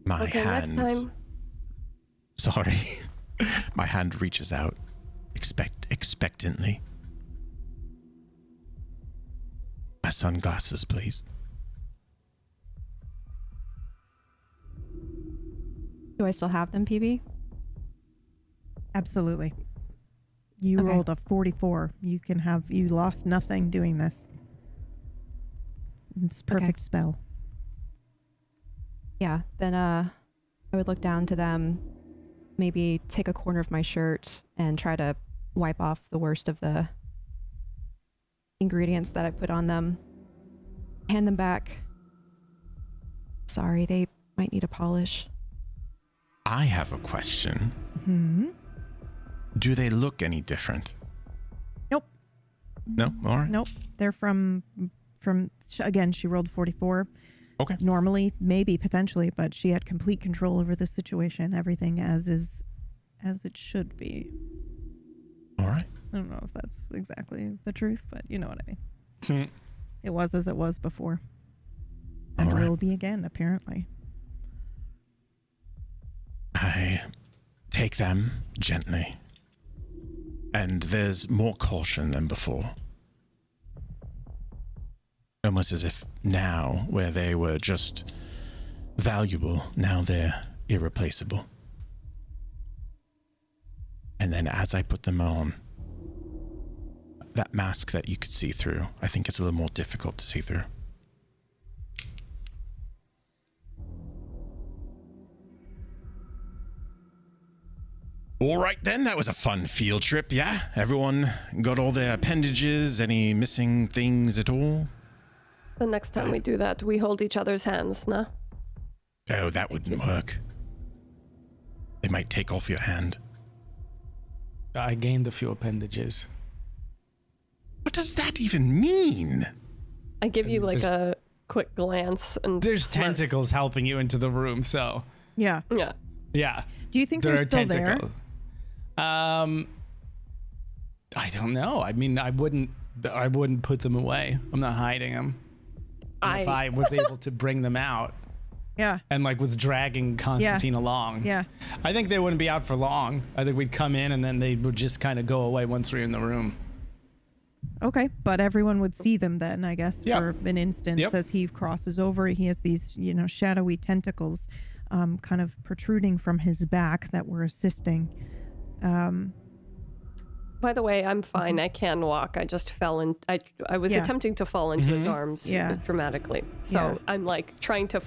My hand. Next time. Sorry, my hand reaches out, expectantly. My sunglasses, please. Do I still have them, PB? Absolutely. You rolled a 44. You lost nothing doing this. It's a perfect spell. Yeah, then I would look down to them, maybe take a corner of my shirt and try to wipe off the worst of the ingredients that I put on them, hand them back. Sorry, they might need a polish. I have a question. Hmm. Do they look any different? Nope. No? All right. Nope. They're from again, she rolled 44. Okay. Normally, maybe, potentially, but she had complete control over the situation. Everything as it should be. All right. I don't know if that's exactly the truth, but you know what I mean. It was as it was before. And All right. will be again, apparently. I take them gently. And there's more caution than before. Almost as if now, where they were just valuable, now they're irreplaceable. And then as I put them on, that mask that you could see through, I think it's a little more difficult to see through. All right then, that was a fun field trip, yeah? Everyone got all their appendages, any missing things at all? The next time we do that, we hold each other's hands, nah? Oh, that wouldn't work. They might take off your hand. I gained a few appendages. What does that even mean? I give you like a quick glance and There's tentacles helping you into the room, so Yeah. Yeah. yeah. Do you think they're still there? I don't know. I mean, I wouldn't put them away. I'm not hiding them. If I was able to bring them out Yeah. and like was dragging Constantine along, Yeah. I think they wouldn't be out for long. I think we'd come in and then they would just kind of go away once we're in the room. Okay, but everyone would see them then, I guess, Yep. for an instance. Yep. As he crosses over, he has these, shadowy tentacles kind of protruding from his back that were assisting. By the way, I'm fine. I can walk. I just fell in. I was attempting to fall into his arms dramatically. So I'm like trying to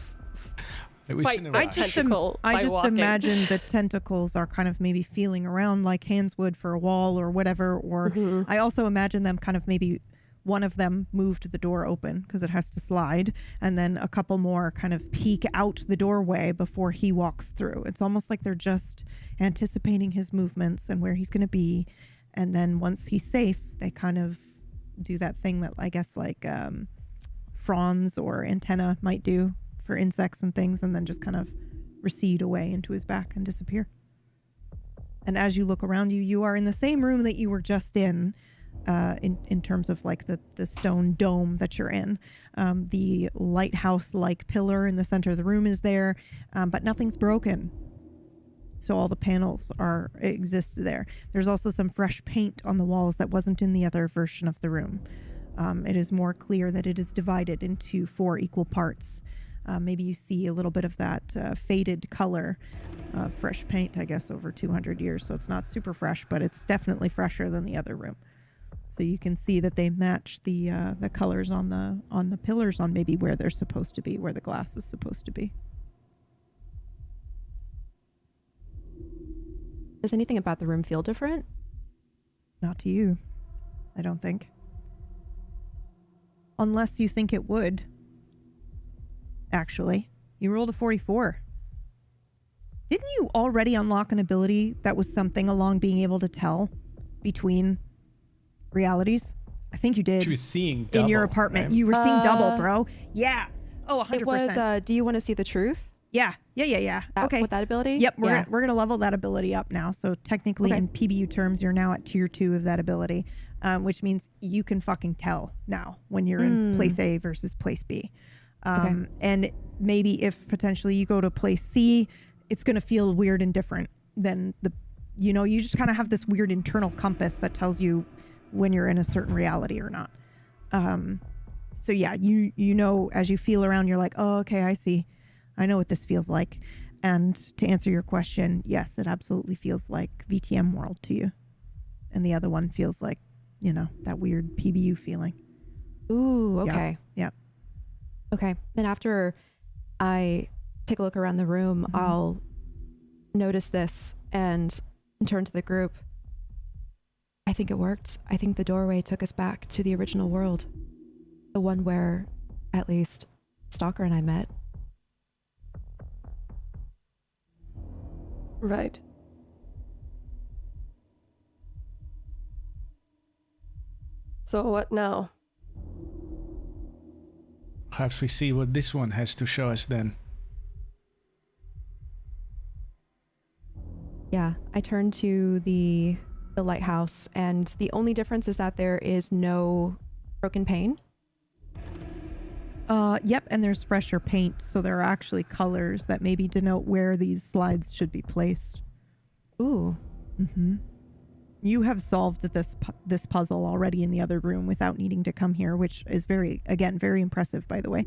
fight a tentacle I by just walking. imagine the tentacles are kind of maybe feeling around like hands would for a wall or whatever. Or I also imagine them kind of maybe one of them moved the door open because it has to slide, and then a couple more kind of peek out the doorway before he walks through. It's almost like they're just anticipating his movements and where he's going to be. And then once he's safe, they kind of do that thing that I guess like fronds or antenna might do for insects and things, and then just kind of recede away into his back and disappear. And as you look around you, you are in the same room that you were just in, in terms of like the stone dome that you're in. The lighthouse-like pillar in the center of the room is there, but nothing's broken. So all the panels exist there. There's also some fresh paint on the walls that wasn't in the other version of the room. It is more clear that it is divided into 4 equal parts. Maybe you see a little bit of that faded color, fresh paint, I guess, over 200 years. So it's not super fresh, but it's definitely fresher than the other room. So you can see that they match the colors on the pillars on maybe where they're supposed to be, where the glass is supposed to be. Does anything about the room feel different? Not to you, I don't think. Unless you think it would. Actually, you rolled a 44. Didn't you already unlock an ability that was something along being able to tell between realities? I think you did. She was seeing double, in your apartment. right? You were seeing double, bro. Yeah. Oh, 100%. It was, do you want to see the truth? Yeah. Okay. With that ability? Yep. We're going to level that ability up now. So technically in PBU terms, you're now at tier 2 of that ability, which means you can fucking tell now when you're in place A versus place B. And maybe if potentially you go to place C, it's going to feel weird and different than you just kind of have this weird internal compass that tells you when you're in a certain reality or not. So yeah, you know, as you feel around, you're like, oh, okay, I see. I know what this feels like. And to answer your question, yes, it absolutely feels like VTM world to you. And the other one feels like, that weird PBU feeling. Ooh, okay. Yeah. Okay. Then after I take a look around the room, I'll notice this and turn to the group. I think it worked. I think the doorway took us back to the original world. The one where, at least, Stalker and I met. Right. So what now? Perhaps we see what this one has to show us then. Yeah, I turn to the lighthouse, and the only difference is that there is no broken pane. Yep, and there's fresher paint, so there are actually colors that maybe denote where these slides should be placed. Ooh. Mm-hmm. You have solved this puzzle already in the other room without needing to come here, which is very impressive, by the way.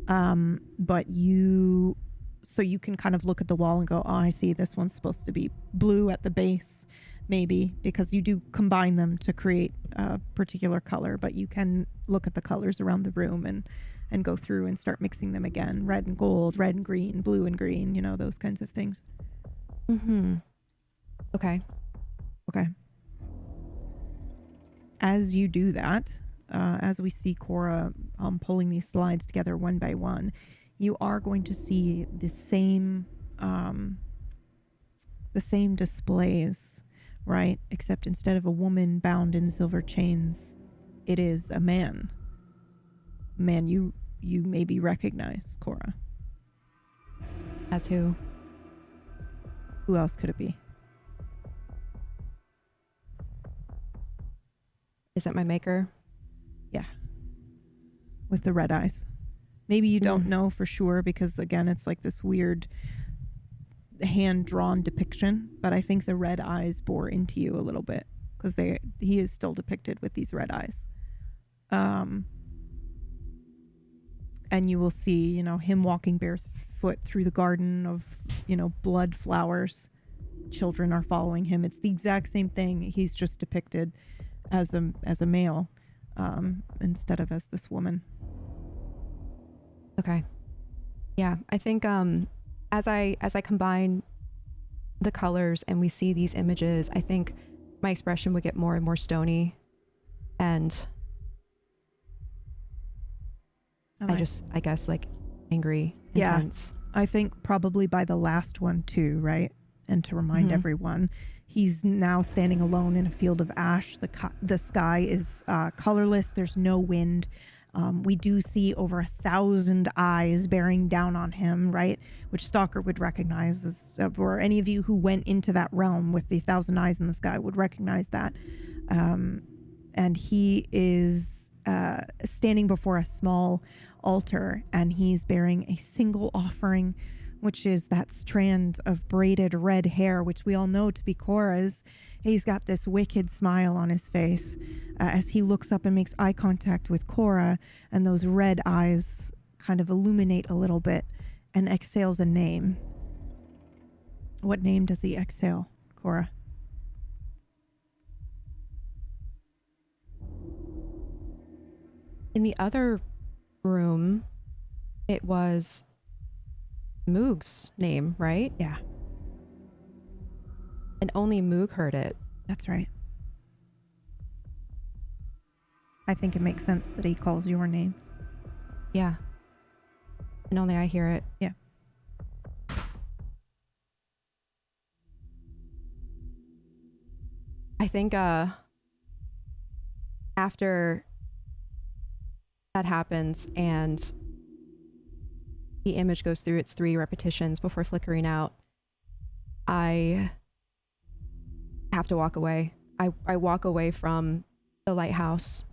But so you can kind of look at the wall and go, oh, I see, this one's supposed to be blue at the base, maybe, because you do combine them to create a particular color, but you can look at the colors around the room and go through and start mixing them again. Red and gold, red and green, blue and green, those kinds of things. Mm-hmm. Okay. As you do that, as we see Cora pulling these slides together one by one, you are going to see the same displays, right? Except instead of a woman bound in silver chains, it is a man. Man, you maybe recognize, Cora. As who? Who else could it be? Is it my maker? Yeah. With the red eyes. Maybe you don't know for sure because, again, it's like this weird hand-drawn depiction, but I think the red eyes bore into you a little bit because he is still depicted with these red eyes. And you will see, him walking barefoot through the garden of, blood flowers. Children are following him. It's the exact same thing. He's just depicted as a male instead of as this woman. Okay. Yeah, I think as I combine the colors and we see these images, I think my expression would get more and more stony, and I guess like angry, intense. I think probably by the last one too, right? And to remind everyone, he's now standing alone in a field of ash. The sky is colorless. There's no wind. We do see over 1,000 eyes bearing down on him, right? Which Stalker would recognize, or any of you who went into that realm with the 1,000 eyes in the sky would recognize that. and he is standing before a small altar, and he's bearing a single offering, which is that strand of braided red hair, which we all know to be Cora's. He's got this wicked smile on his face as he looks up and makes eye contact with Cora, and those red eyes kind of illuminate a little bit, and exhales a name. What name does he exhale, Cora? In the other room, it was Moog's name, right? Yeah, And only Moog heard it. that's right. I think it makes sense that he calls your name. Yeah. And only I hear it. Yeah. I think after that happens and the image goes through its 3 repetitions before flickering out, I have to walk away. I walk away from the lighthouse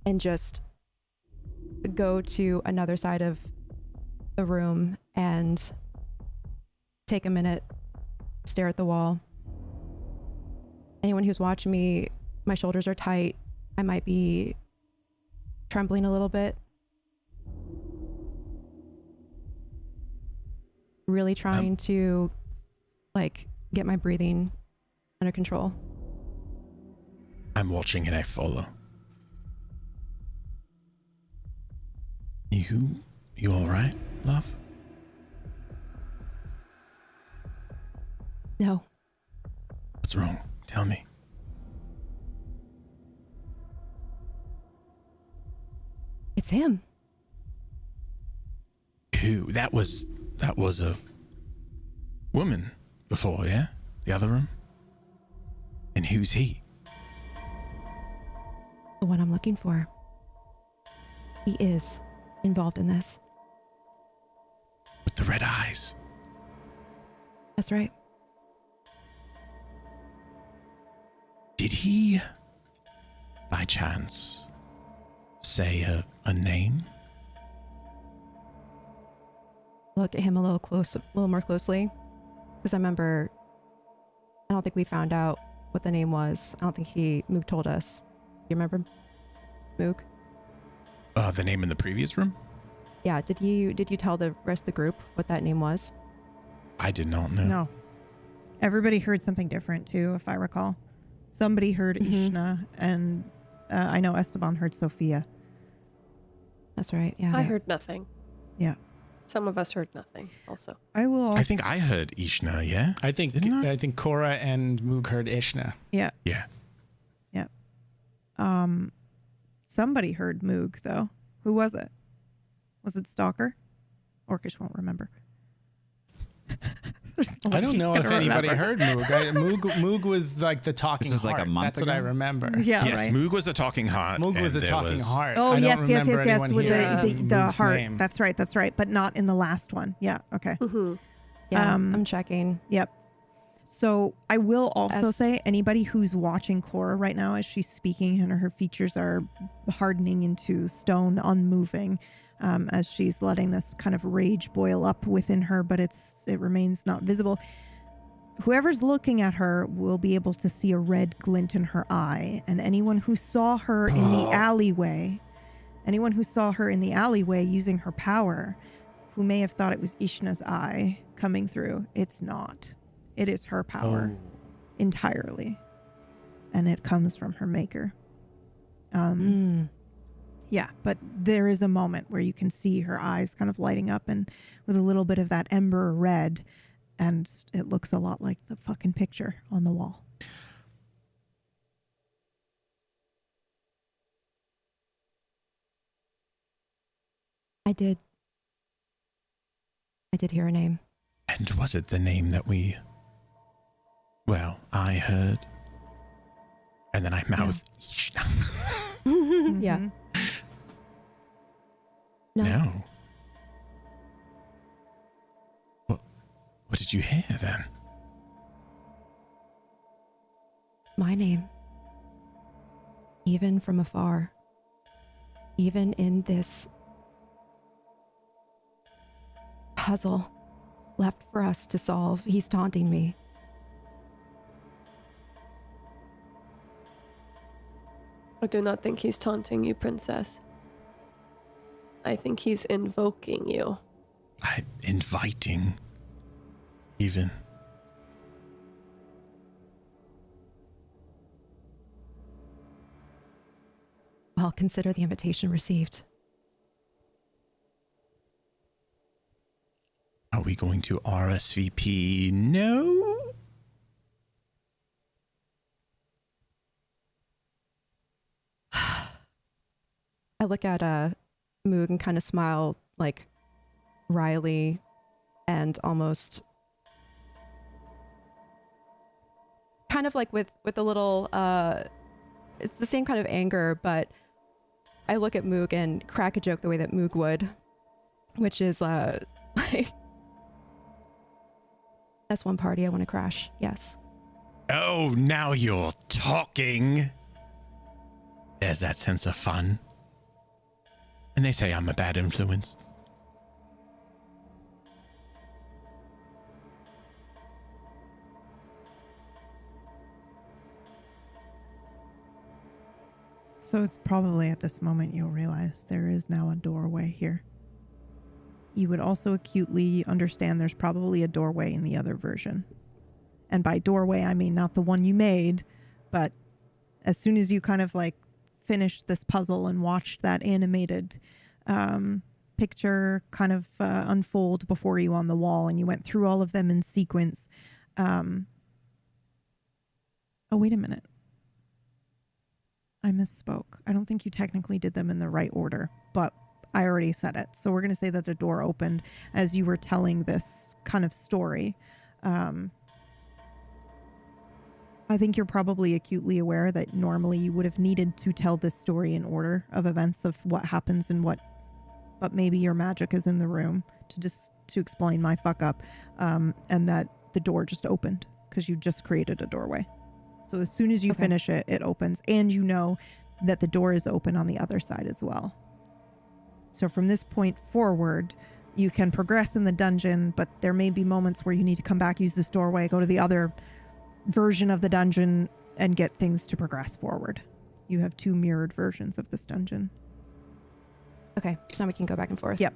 and just go to another side of the room and take a minute, stare at the wall. Anyone who's watching me, my shoulders are tight. I might be trembling a little bit. Really trying to get my breathing under control. I'm watching and I follow. You all right, love? No. What's wrong? Tell me. It's him. Who? That was a woman before, yeah? The other room? And who's he? The one I'm looking for. He is involved in this. With the red eyes. That's right. Did he, by chance, say a name? Look at him a little more closely, because I don't think we found out what the name was. I don't think Moog told us. You remember Moog? The name in the previous room? Yeah. Did you tell the rest of the group what that name was? I did not know. No. Everybody heard something different too, if I recall. Somebody heard Ishna, and I know Esteban heard Sophia. That's right. Yeah. I heard nothing. Yeah. Some of us heard nothing also. I will also... I think I heard Ishna, yeah? I think Cora and Moog heard Ishna. Yeah. Yeah. Yeah. Somebody heard Moog, though. Who was it? Was it Stalker? Orcish won't remember. I don't know if anybody heard Moog. Moog was like the talking This is heart. like a month That's ago? what I remember. Yeah, Yes, right. Moog was the talking heart. Moog was and the there talking heart. Oh, I don't yes, remember with anyone the hearing Moog's heart. name. That's right. But not in the last one. Yeah, okay. Mm-hmm. Yeah. I'm checking. Yep. So I will also As- say anybody who's watching Cora right now as she's speaking and her features are hardening into stone, unmoving, as she's letting this kind of rage boil up within her, but it remains not visible. Whoever's looking at her will be able to see a red glint in her eye, and anyone who saw her in the alleyway using her power, who may have thought it was Ishna's eye coming through, it's not. It is her power entirely, and it comes from her maker. Yeah, but there is a moment where you can see her eyes kind of lighting up and with a little bit of that ember red, and it looks a lot like the fucking picture on the wall. I did hear a name. And was it the name that I heard? And then I mouthed, Ishna. Yeah. No. What did you hear then? My name. even from afar, even in this puzzle left for us to solve, he's taunting me. I do not think he's taunting you, princess. I think he's invoking you. Inviting, even. Well, consider the invitation received. Are we going to RSVP? No. I look at Moog and kind of smile, like wryly and almost kind of like with a little it's the same kind of anger, but I look at Moog and crack a joke the way that Moog would, which is like, that's one party I want to crash. Yes. Oh, now you're talking. There's that sense of fun. And they say I'm a bad influence. So it's probably at this moment you'll realize there is now a doorway here. You would also acutely understand there's probably a doorway in the other version. And by doorway, I mean not the one you made, but as soon as you kind of like finished this puzzle and watched that animated picture kind of unfold before you on the wall, and you went through all of them in sequence. Oh, wait a minute. I misspoke. I don't think you technically did them in the right order, but I already said it. So we're going to say that the door opened as you were telling this kind of story. I think you're probably acutely aware that normally you would have needed to tell this story in order of events of what happens and what, but maybe your magic is in the room to explain my fuck up, and that the door just opened because you just created a doorway. So as soon as you finish it, it opens, and you know that the door is open on the other side as well. So from this point forward, you can progress in the dungeon, but there may be moments where you need to come back, use this doorway, go to the other version of the dungeon, and get things to progress forward. You have two mirrored versions of this dungeon. Okay, so now we can go back and forth. Yep.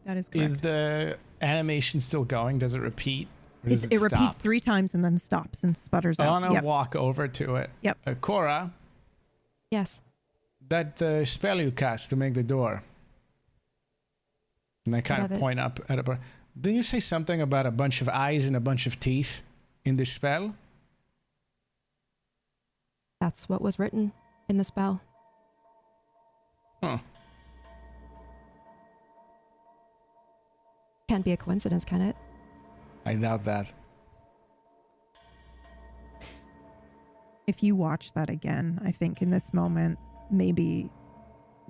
That is correct. Is the animation still going? Does it repeat? Or does It stop? repeats 3 times and then stops and sputters out. I want to walk over to it. Yep. Cora, Yes. that spell you cast to make the door. And I kind of point up at a... Didn't you say something about a bunch of eyes and a bunch of teeth in this spell? That's what was written in the spell. Huh. Can't be a coincidence, can it? I doubt that. If you watch that again, I think in this moment, maybe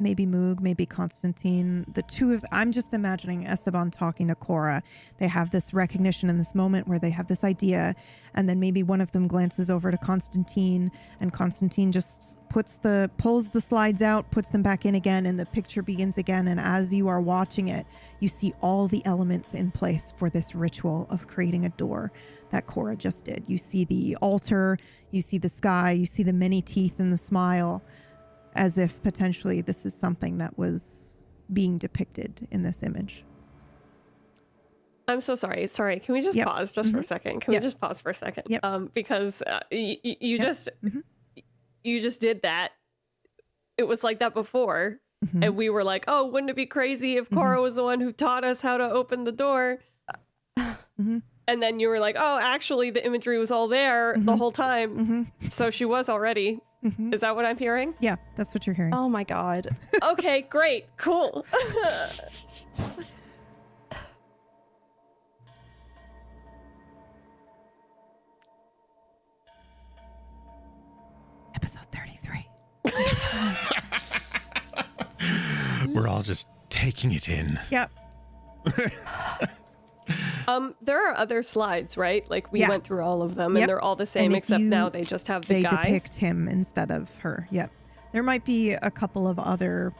Moog, maybe Constantine, the two of, I'm just imagining Esteban talking to Cora. They have this recognition in this moment where they have this idea, and then maybe one of them glances over to Constantine, and Constantine just pulls the slides out, puts them back in again, and the picture begins again. And as you are watching it, you see all the elements in place for this ritual of creating a door that Cora just did. You see the altar, you see the sky, you see the many teeth and the smile, as if potentially this is something that was being depicted in this image. I'm so sorry. Can we just pause just for a second? Can we just pause for a second? Yep. Because you just did that. It was like that before. And we were like, oh, wouldn't it be crazy if Cora was the one who taught us how to open the door? And then you were like, oh, actually, the imagery was all there the whole time. So she was already. Is that what I'm hearing? Yeah, that's what you're hearing. Oh my god. Okay, great. Cool. Episode 33. We're all just taking it in. Yep. There are other slides, right? Like we went through all of them, and they're all the same, And except now they just have the they guy. depict him instead of her. Yep. There might be a couple of other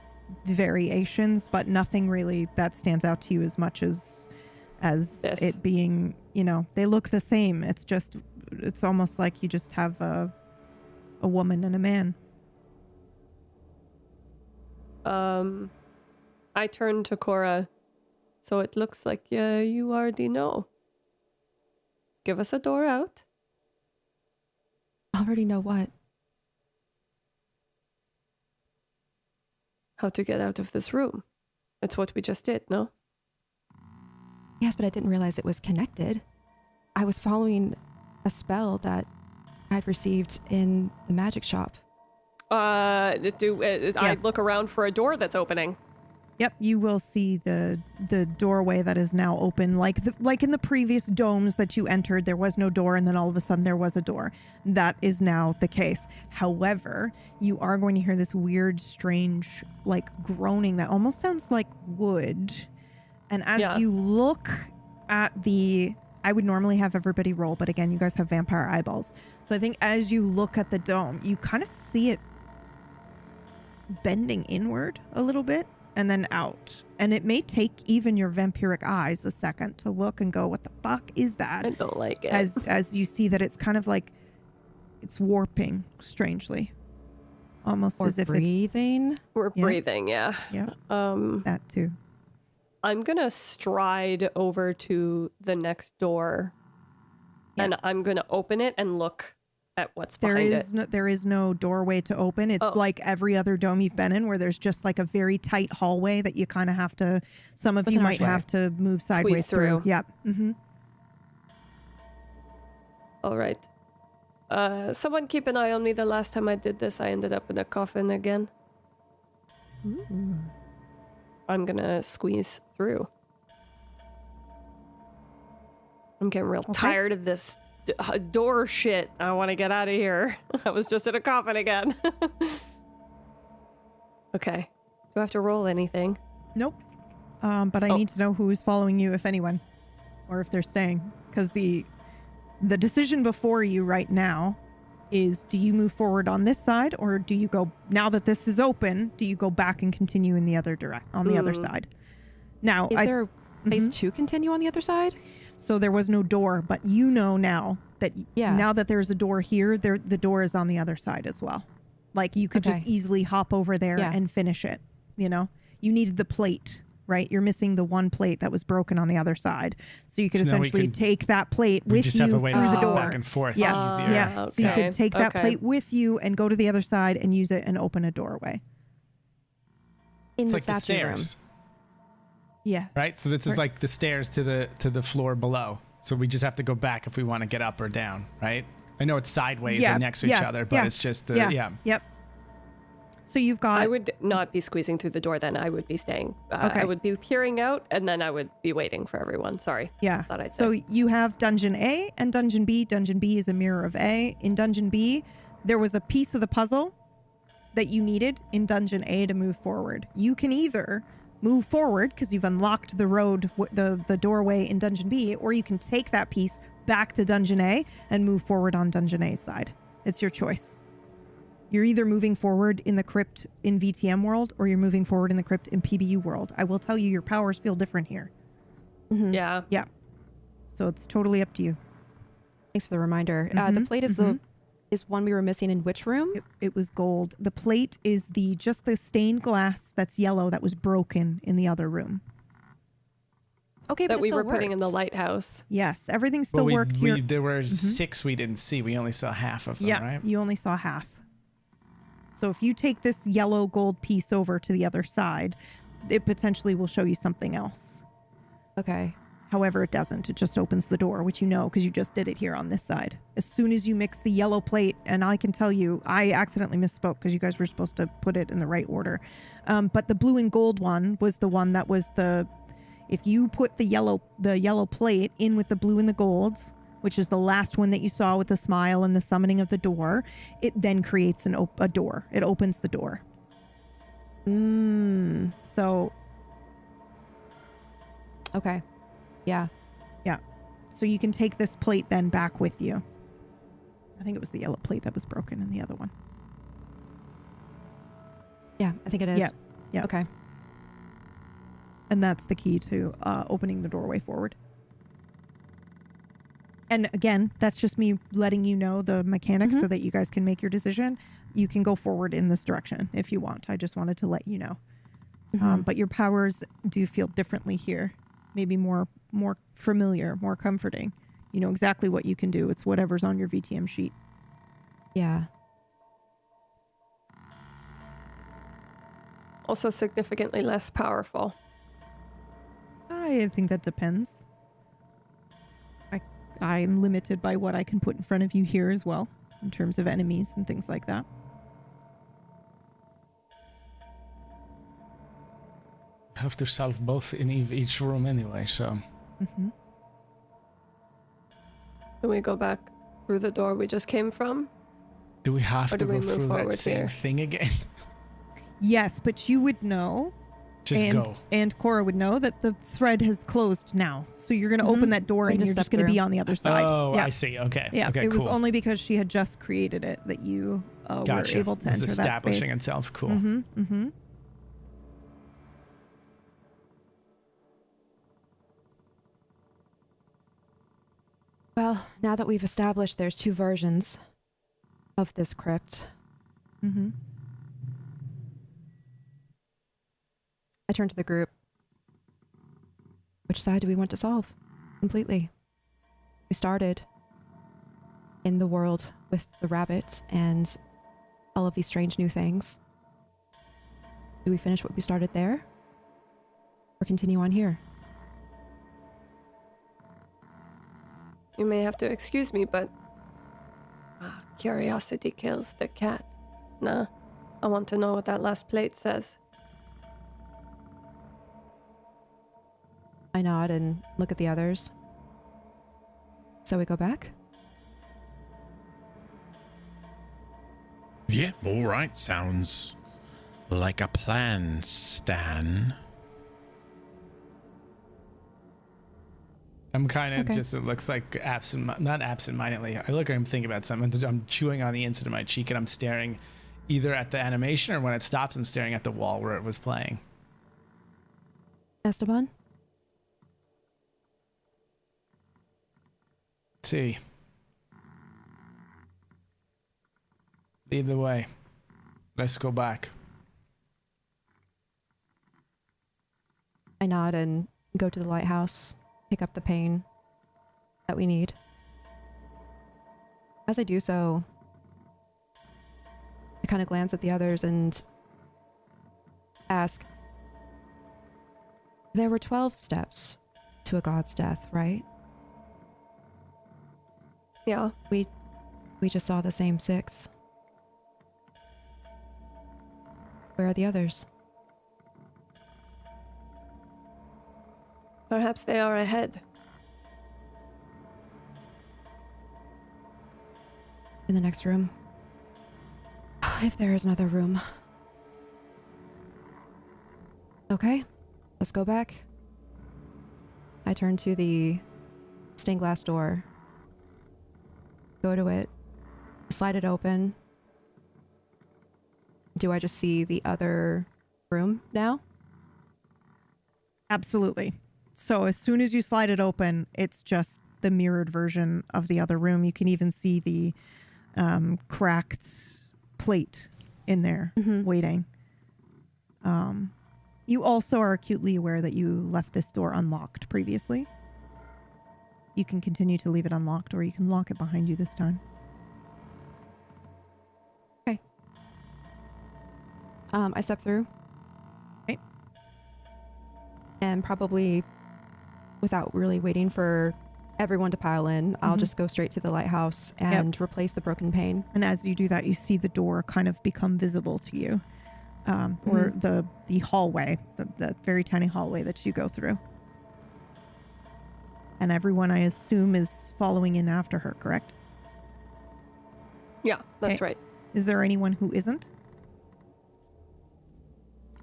variations, but nothing really that stands out to you as much as This. it being, they look the same. It's almost like you just have a woman and a man. I turn to Cora. So it looks like you already know. Give us a door out. Already know what? How to get out of this room. That's what we just did, no? Yes, but I didn't realize it was connected. I was following a spell that I'd received in the magic shop. I look around for a door that's opening. Yep, you will see the doorway that is now open, like in the previous domes that you entered. There was no door, and then all of a sudden there was a door. That is now the case. However, you are going to hear this weird, strange, like groaning that almost sounds like wood. And as you look at I would normally have everybody roll, but again, you guys have vampire eyeballs. So I think as you look at the dome, you kind of see it bending inward a little bit. And then out. And it may take even your vampiric eyes a second to look and go, what the fuck is that? I don't like it. As you see that it's kind of like, it's warping strangely. Almost as if breathing. We're breathing, yeah. Yeah. That too. I'm going to stride over to the next door and I'm going to open it and look at what's behind it. There is no doorway to open. It's like every other dome you've been in where there's just like a very tight hallway that you kind of have to, some of you might have to move sideways through. Yep. Mm-hmm. All right. Someone keep an eye on me. The last time I did this, I ended up in a coffin again. Ooh. I'm going to squeeze through. I'm getting real tired of this door shit. I want to get out of here. I was just in a coffin again. Okay. Do I have to roll anything? Nope. But I need to know who's following you, if anyone, or if they're staying. Because the decision before you right now is, do you move forward on this side, or do you go, now that this is open, do you go back and continue in the other on the other side? Now, is there a place to continue on the other side? So there was no door, but you know now that now that there's a door here, the door is on the other side as well. Like you could just easily hop over there and finish it. You needed the plate, right? You're missing the one plate that was broken on the other side. So you could essentially take that plate with you through the door. Back and forth easier. Yeah. Okay. So you could take that plate with you and go to the other side and use it and open a doorway. In it's the like the statue room. stairs. Yeah. Right? So this is like the stairs to the floor below. So we just have to go back if we want to get up or down, right? I know it's sideways and next to each other, but it's just Yep. So you've got... I would not be squeezing through the door then. I would be staying. I would be peering out and then I would be waiting for everyone. Sorry. Yeah. So you have Dungeon A and Dungeon B. Dungeon B is a mirror of A. In Dungeon B, there was a piece of the puzzle that you needed in Dungeon A to move forward. You can either move forward because you've unlocked the road, the doorway in Dungeon B, or you can take that piece back to Dungeon A and move forward on Dungeon A's side. It's your choice. You're either moving forward in the crypt in VTM world or you're moving forward in the crypt in PBU world. I will tell you, your powers feel different here. Mm-hmm. Yeah. Yeah. So it's totally up to you. Thanks for the reminder. The plate is one we were missing in which room? It was gold. The plate is just the stained glass that's yellow that was broken in the other room. Okay, but that we were putting in the worked. lighthouse. Yes, everything still worked here. There were 6 we didn't see. We only saw half of them, right? You only saw half. So if you take this yellow gold piece over to the other side, it potentially will show you something else. Okay. However, it doesn't. It just opens the door, which you know because you just did it here on this side. As soon as you mix the yellow plate, and I can tell you, I accidentally misspoke because you guys were supposed to put it in the right order. But the blue and gold one was the one that was if you put the yellow plate in with the blue and the golds, which is the last one that you saw with the smile and the summoning of the door, it then creates a door. It opens the door. So. Okay. Yeah. Yeah. So you can take this plate then back with you. I think it was the yellow plate that was broken in the other one. I think it is. Yeah. Okay. And that's the key to opening the doorway forward. And again, that's just me letting you know the mechanics so that you guys can make your decision. You can go forward in this direction if you want. I just wanted to let you know. But your powers do feel differently here. Maybe more familiar, more comforting. You know exactly what you can do. It's whatever's on your VTM sheet. Yeah. Also significantly less powerful. I think that depends. I'm limited by what I can put in front of you here as well, in terms of enemies and things like that. Have to solve both in each room anyway, so. Do we go back through the door we just came from? Do we have Or to do we go move through that forward same here? thing again? Yes, but you would know. Just go. And Cora would know that the thread has closed now. So you're going to open that door We're and gonna you're just step going to be through. on the other side. Oh, yeah. I see. Okay. Yeah, Okay, it cool. was only because she had just created it that you Gotcha. were able to It was enter that establishing space. itself. Cool. Well, now that we've established there's two versions of this crypt, I turn to the group. Which side do we want to solve? Completely. We started in the world with the rabbit and all of these strange new things. Do we finish what we started there? Or continue on here? You may have to excuse me, but curiosity kills the cat. Nah, I want to know what that last plate says. I nod and look at the others. So we go back? Yeah, all right. Sounds like a plan, Stan. I'm kind of Okay. just, it looks like not absent-mindedly. I look, I'm thinking about something. I'm chewing on the inside of my cheek and I'm staring either at the animation or when it stops, I'm staring at the wall where it was playing. Esteban? Let's see. Lead the way. Let's go back. I nod and go to the lighthouse, pick up the pane that we need. As I do so, I kind of glance at the others and ask, there were 12 steps to a god's death, right? Yeah. We just saw the same 6. Where are the others? Perhaps they are ahead. In the next room. If there is another room. Okay, let's go back. I turn to the stained glass door. Go to it. Slide it open. Do I just see the other room now? Absolutely. So as soon as you slide it open, it's just the mirrored version of the other room. You can even see the cracked plate in there waiting. You also are acutely aware that you left this door unlocked previously. You can continue to leave it unlocked or you can lock it behind you this time. Okay. I step through. Okay. And probably without really waiting for everyone to pile in, I'll just go straight to the lighthouse and replace the broken pane. And as you do that, you see the door kind of become visible to you. Or the hallway, the very tiny hallway that you go through. And everyone, I assume, is following in after her, correct? Yeah, that's Okay. right. Is there anyone who isn't?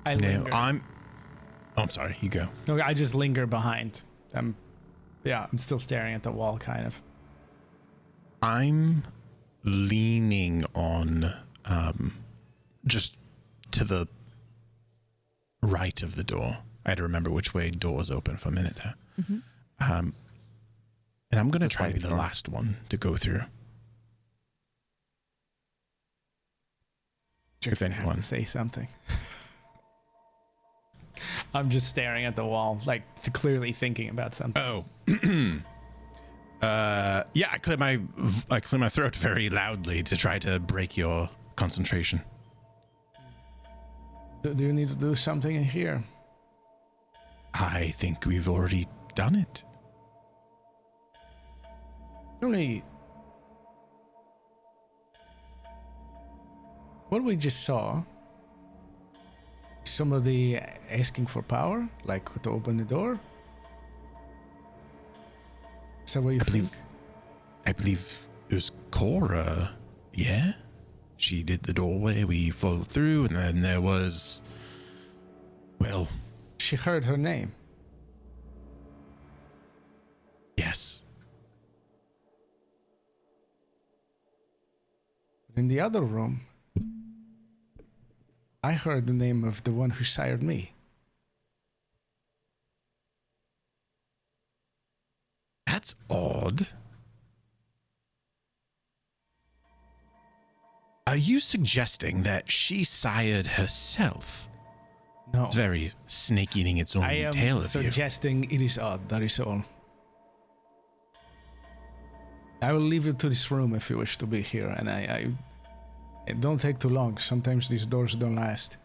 I No, linger. I'm sorry. You go. No, I just linger behind. I'm still staring at the wall, kind of. I'm leaning on just to the right of the door. I had to remember which way doors open for a minute there. Mm-hmm. And I'm going to try to be the last one to go through. If anyone have to say something. I'm just staring at the wall, like clearly thinking about something. Oh. Yeah, I clear my throat very loudly to try to break your concentration. Do you need to do something in here? I think we've already done it. Only what we just saw, somebody asking for power, like to open the door. Is that what you think? I believe it was Cora. Yeah, she did the doorway. We followed through, and then there was, well, she heard her name. Yes. In the other room, I heard the name of the one who sired me. That's odd. Are you suggesting that she sired herself? No. It's very snake eating its own tail of you. Suggesting it is odd, that is all. I will leave you to this room if you wish to be here, and it don't take too long. Sometimes these doors don't last.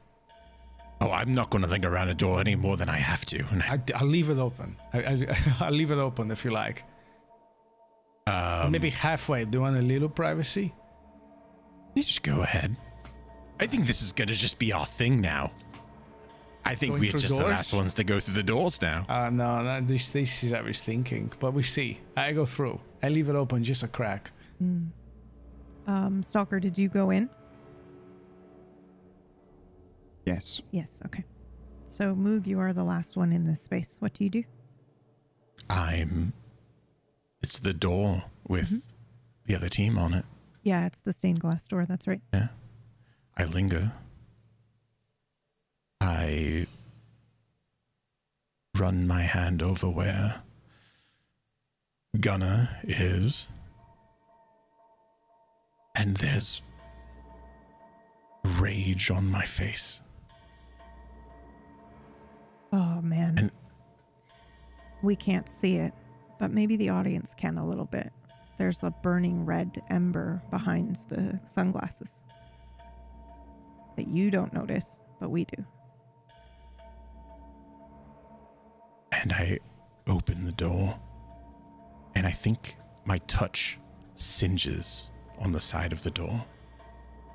Oh, I'm not going to linger around a door any more than I have to. I'll leave it open. I'll leave it open if you like. Maybe halfway. Do you want a little privacy? You just go ahead. I think this is going to just be our thing now. I think we're just the last ones to go through the doors now. No, this is I was thinking. But we see. I go through. I leave it open just a crack. Stalker, did you go in? Yes. Yes, okay. So, Moog, you are the last one in this space. What do you do? It's the door with the other team on it. Yeah, it's the stained glass door, that's right. Yeah. I linger. I run my hand over where Gunner is. And there's rage on my face. Oh, man. And we can't see it, but maybe the audience can a little bit. There's a burning red ember behind the sunglasses that you don't notice, but we do. And I open the door, and I think my touch singes on the side of the door,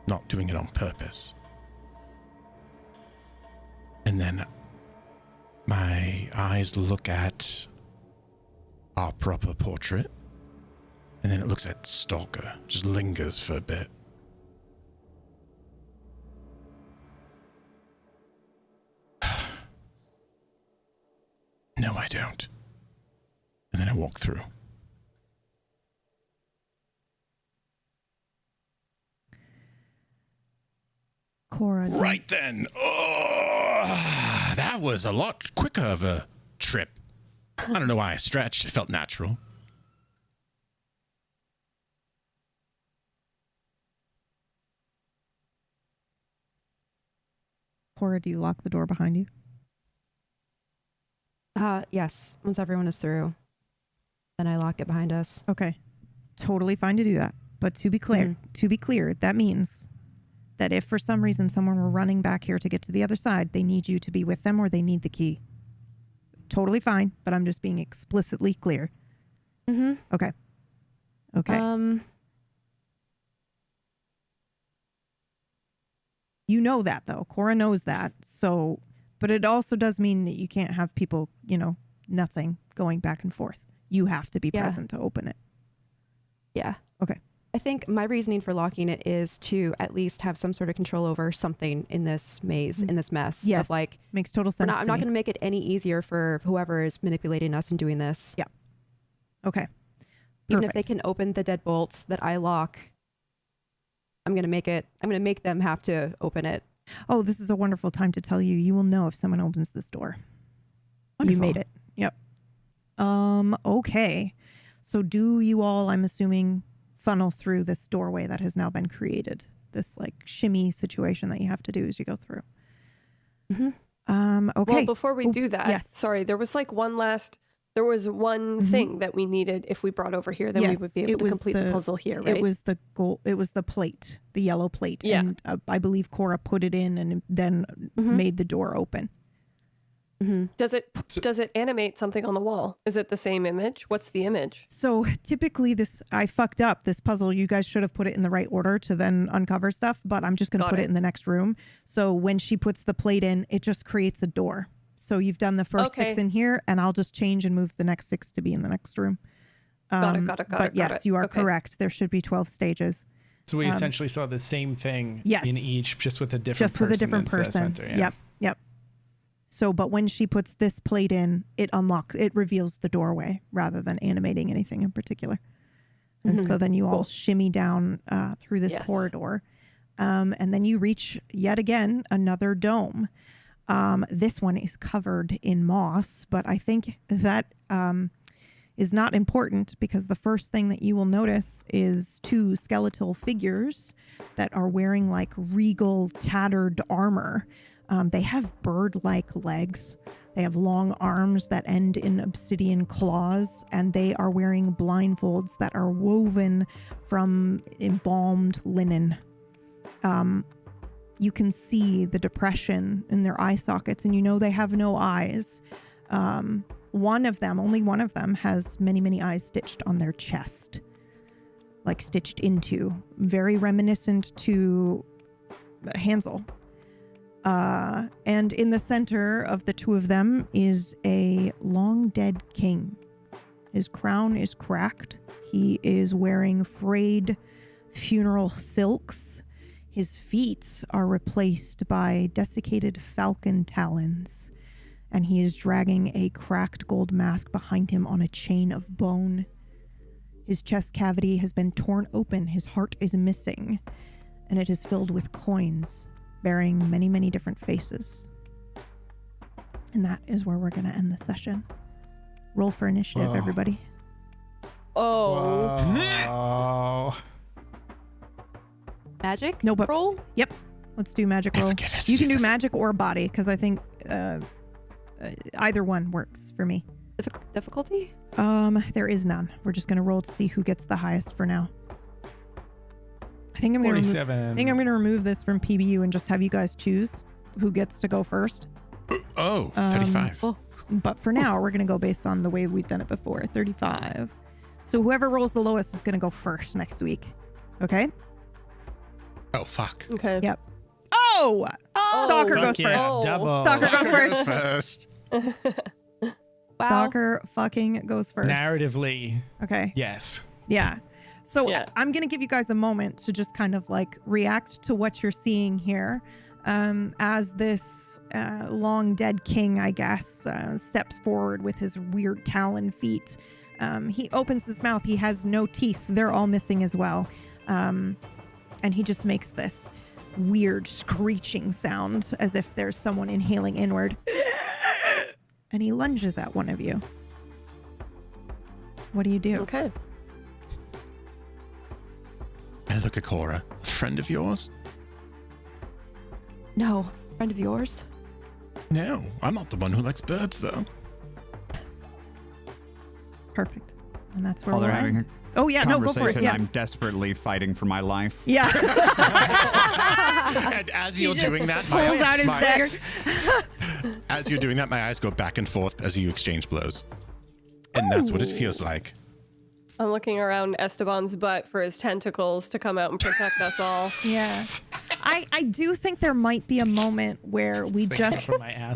not doing it on purpose. And then my eyes look at our proper portrait, and then it looks at Stalker, just lingers for a bit. No, I don't. And then I walk through. Cora. Right then. Oh, that was a lot quicker of a trip. I don't know why I stretched. It felt natural. Cora, do you lock the door behind you? Yes. Once everyone is through, then I lock it behind us. Okay. Totally fine to do that. But to be clear, that means that if for some reason someone were running back here to get to the other side, they need you to be with them or they need the key. Totally fine, but I'm just being explicitly clear. Mm-hmm. Okay. You know that, though. Cora knows that. So, but it also does mean that you can't have people, nothing going back and forth. You have to be present to open it. Yeah. Okay. I think my reasoning for locking it is to at least have some sort of control over something in this maze, in this mess. Yes. Of like, makes total sense. I'm not going to make it any easier for whoever is manipulating us and doing this. Yeah. Okay. Even if they can open the deadbolts that I lock, I'm going to make them have to open it Oh, this is a wonderful time to tell you. You will know if someone opens this door. Wonderful. You made it. Yep. Okay. So do you all, I'm assuming, funnel through this doorway that has now been created? This like shimmy situation that you have to do as you go through. Okay. Well, before we do that, yes. sorry, there was like one thing that we needed. If we brought over here, then we would be able to complete the puzzle here, right? It was the gold. It was the plate, the yellow plate. Yeah. And I believe Cora put it in and then made the door open. Does it animate something on the wall? Is it the same image? What's the image? So typically I fucked up this puzzle. You guys should have put it in the right order to then uncover stuff, but I'm just going to put it in the next room. So when she puts the plate in, it just creates a door. So you've done the first 6 in here, and I'll just change and move the next 6 to be in the next room. Got it. But yes, you are correct. There should be 12 stages. So we essentially saw the same thing in each, just with a different person. Center, yeah. Yep. So, but when she puts this plate in, it reveals the doorway rather than animating anything in particular. And so then you all shimmy down through this corridor. And then you reach yet again another dome. This one is covered in moss, but I think that is not important because the first thing that you will notice is 2 skeletal figures that are wearing like regal tattered armor. They have bird-like legs. They have long arms that end in obsidian claws, and they are wearing blindfolds that are woven from embalmed linen. You can see the depression in their eye sockets, and you know they have no eyes. Only one of them, has many, many eyes stitched on their chest, like stitched into, very reminiscent to Hansel. And in the center of the 2 of them is a long dead king. His crown is cracked. He is wearing frayed funeral silks. His feet are replaced by desiccated falcon talons. And he is dragging a cracked gold mask behind him on a chain of bone. His chest cavity has been torn open. His heart is missing. And it is filled with coins, bearing many, many different faces. And that is where we're going to end the session. Roll for initiative, everybody. Oh. Magic? No, but roll? Yep. Let's do magic roll. You can do magic or body, because I think either one works for me. Difficulty? There is none. We're just going to roll to see who gets the highest for now. I think I'm going to remove this from PBU and just have you guys choose who gets to go first. 35. But for now, we're going to go based on the way we've done it before. 35. So whoever rolls the lowest is going to go first next week. Okay? Oh, fuck. Okay. Yep. Oh! Stalker goes first. Double. Stalker goes first. First. Wow. Stalker fucking goes first. Narratively. Okay. Yes. Yeah. So I'm going to give you guys a moment to just kind of like react to what you're seeing here as this long dead king, I guess, steps forward with his weird talon feet. He opens his mouth. He has no teeth. They're all missing as well. And he just makes this weird screeching sound as if there's someone inhaling inward. And he lunges at one of you. What do you do? Okay. I look at Cora. A friend of yours? No. Friend of yours? No, I'm not the one who likes birds, though. Perfect. And that's where While we're they're having a Oh, yeah. No, go for it. conversation, Yeah. I'm desperately fighting for my life. Yeah. And as you're doing that, pulls out his dagger. As you're doing that, my eyes go back and forth as you exchange blows. And that's what it feels like. I'm looking around Esteban's butt for his tentacles to come out and protect us all. Yeah. I do think there might be a moment where we just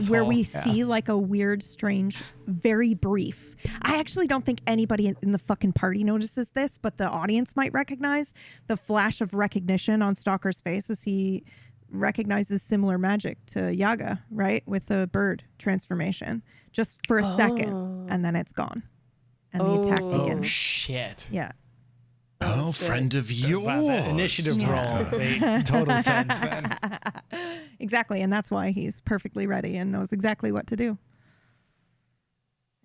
where we see like a weird, strange, very brief. I actually don't think anybody in the fucking party notices this, but the audience might recognize the flash of recognition on Stalker's face as he recognizes similar magic to Yaga, right? With the bird transformation. Just for a second, and then it's gone. And the attack begins. Oh, shit. Yeah. Oh, friend of yours. Wow, that initiative roll made total sense then. Exactly, and that's why he's perfectly ready and knows exactly what to do.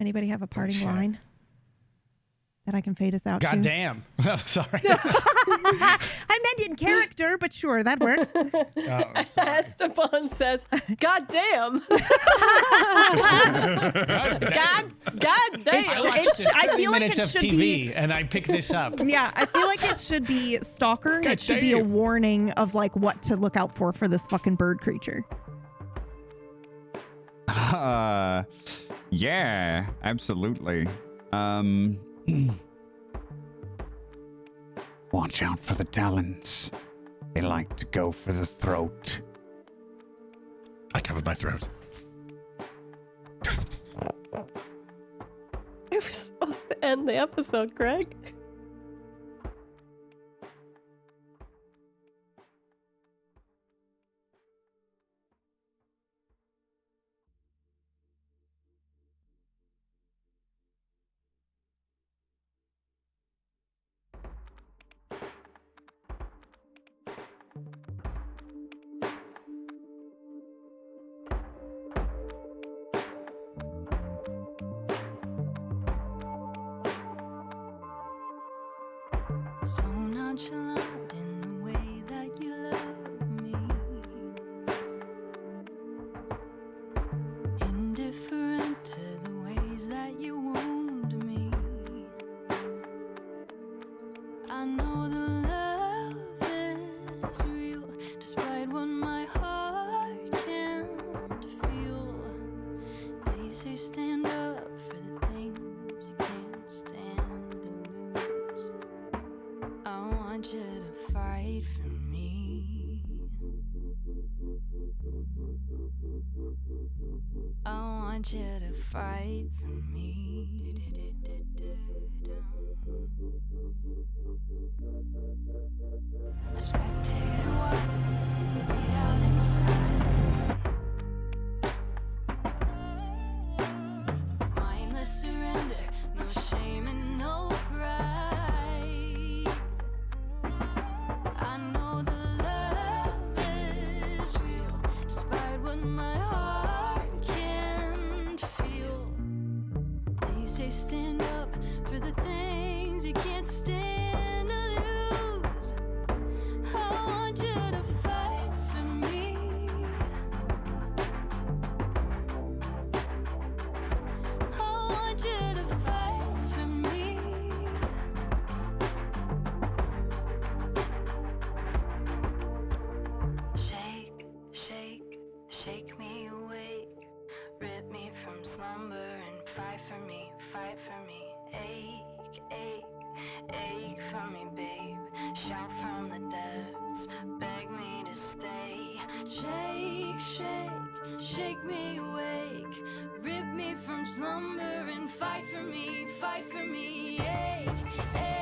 Anybody have a parting line that I can fade us out to? Goddamn. Oh, sorry. I meant in character, but sure, that works. Esteban says, God damn. God damn. I feel like it of should TV be, and I pick this up. yeah, I feel like it should be stalker. God It should be a damn. warning of like what to look out for this fucking bird creature. Yeah, absolutely. Watch out for the talons. They like to go for the throat. I covered my throat. It was supposed to end the episode, Greg. So nonchalant in the way that you love me, indifferent to the ways that you wound me. I know the love is real, despite what my heart can't feel. They say stand up for the things you can't stand to lose. I want you to fight for me. I want you to fight for me. Spectator, what beat out inside. Mindless surrender, no shame and no pride. I know the love is real, despite what my heart can't feel. They say stand up for the things you can't stand to lose. I want you to fight for me. I want you to fight for me. Shake, shake, shake me awake. Rip me from slumber and fight for me, fight for me. Ache, ache, ache for me, babe. Shout from the depths, beg me to stay. Shake, shake, shake me awake. Rip me from slumber and fight for me, fight for me. Ache, ache.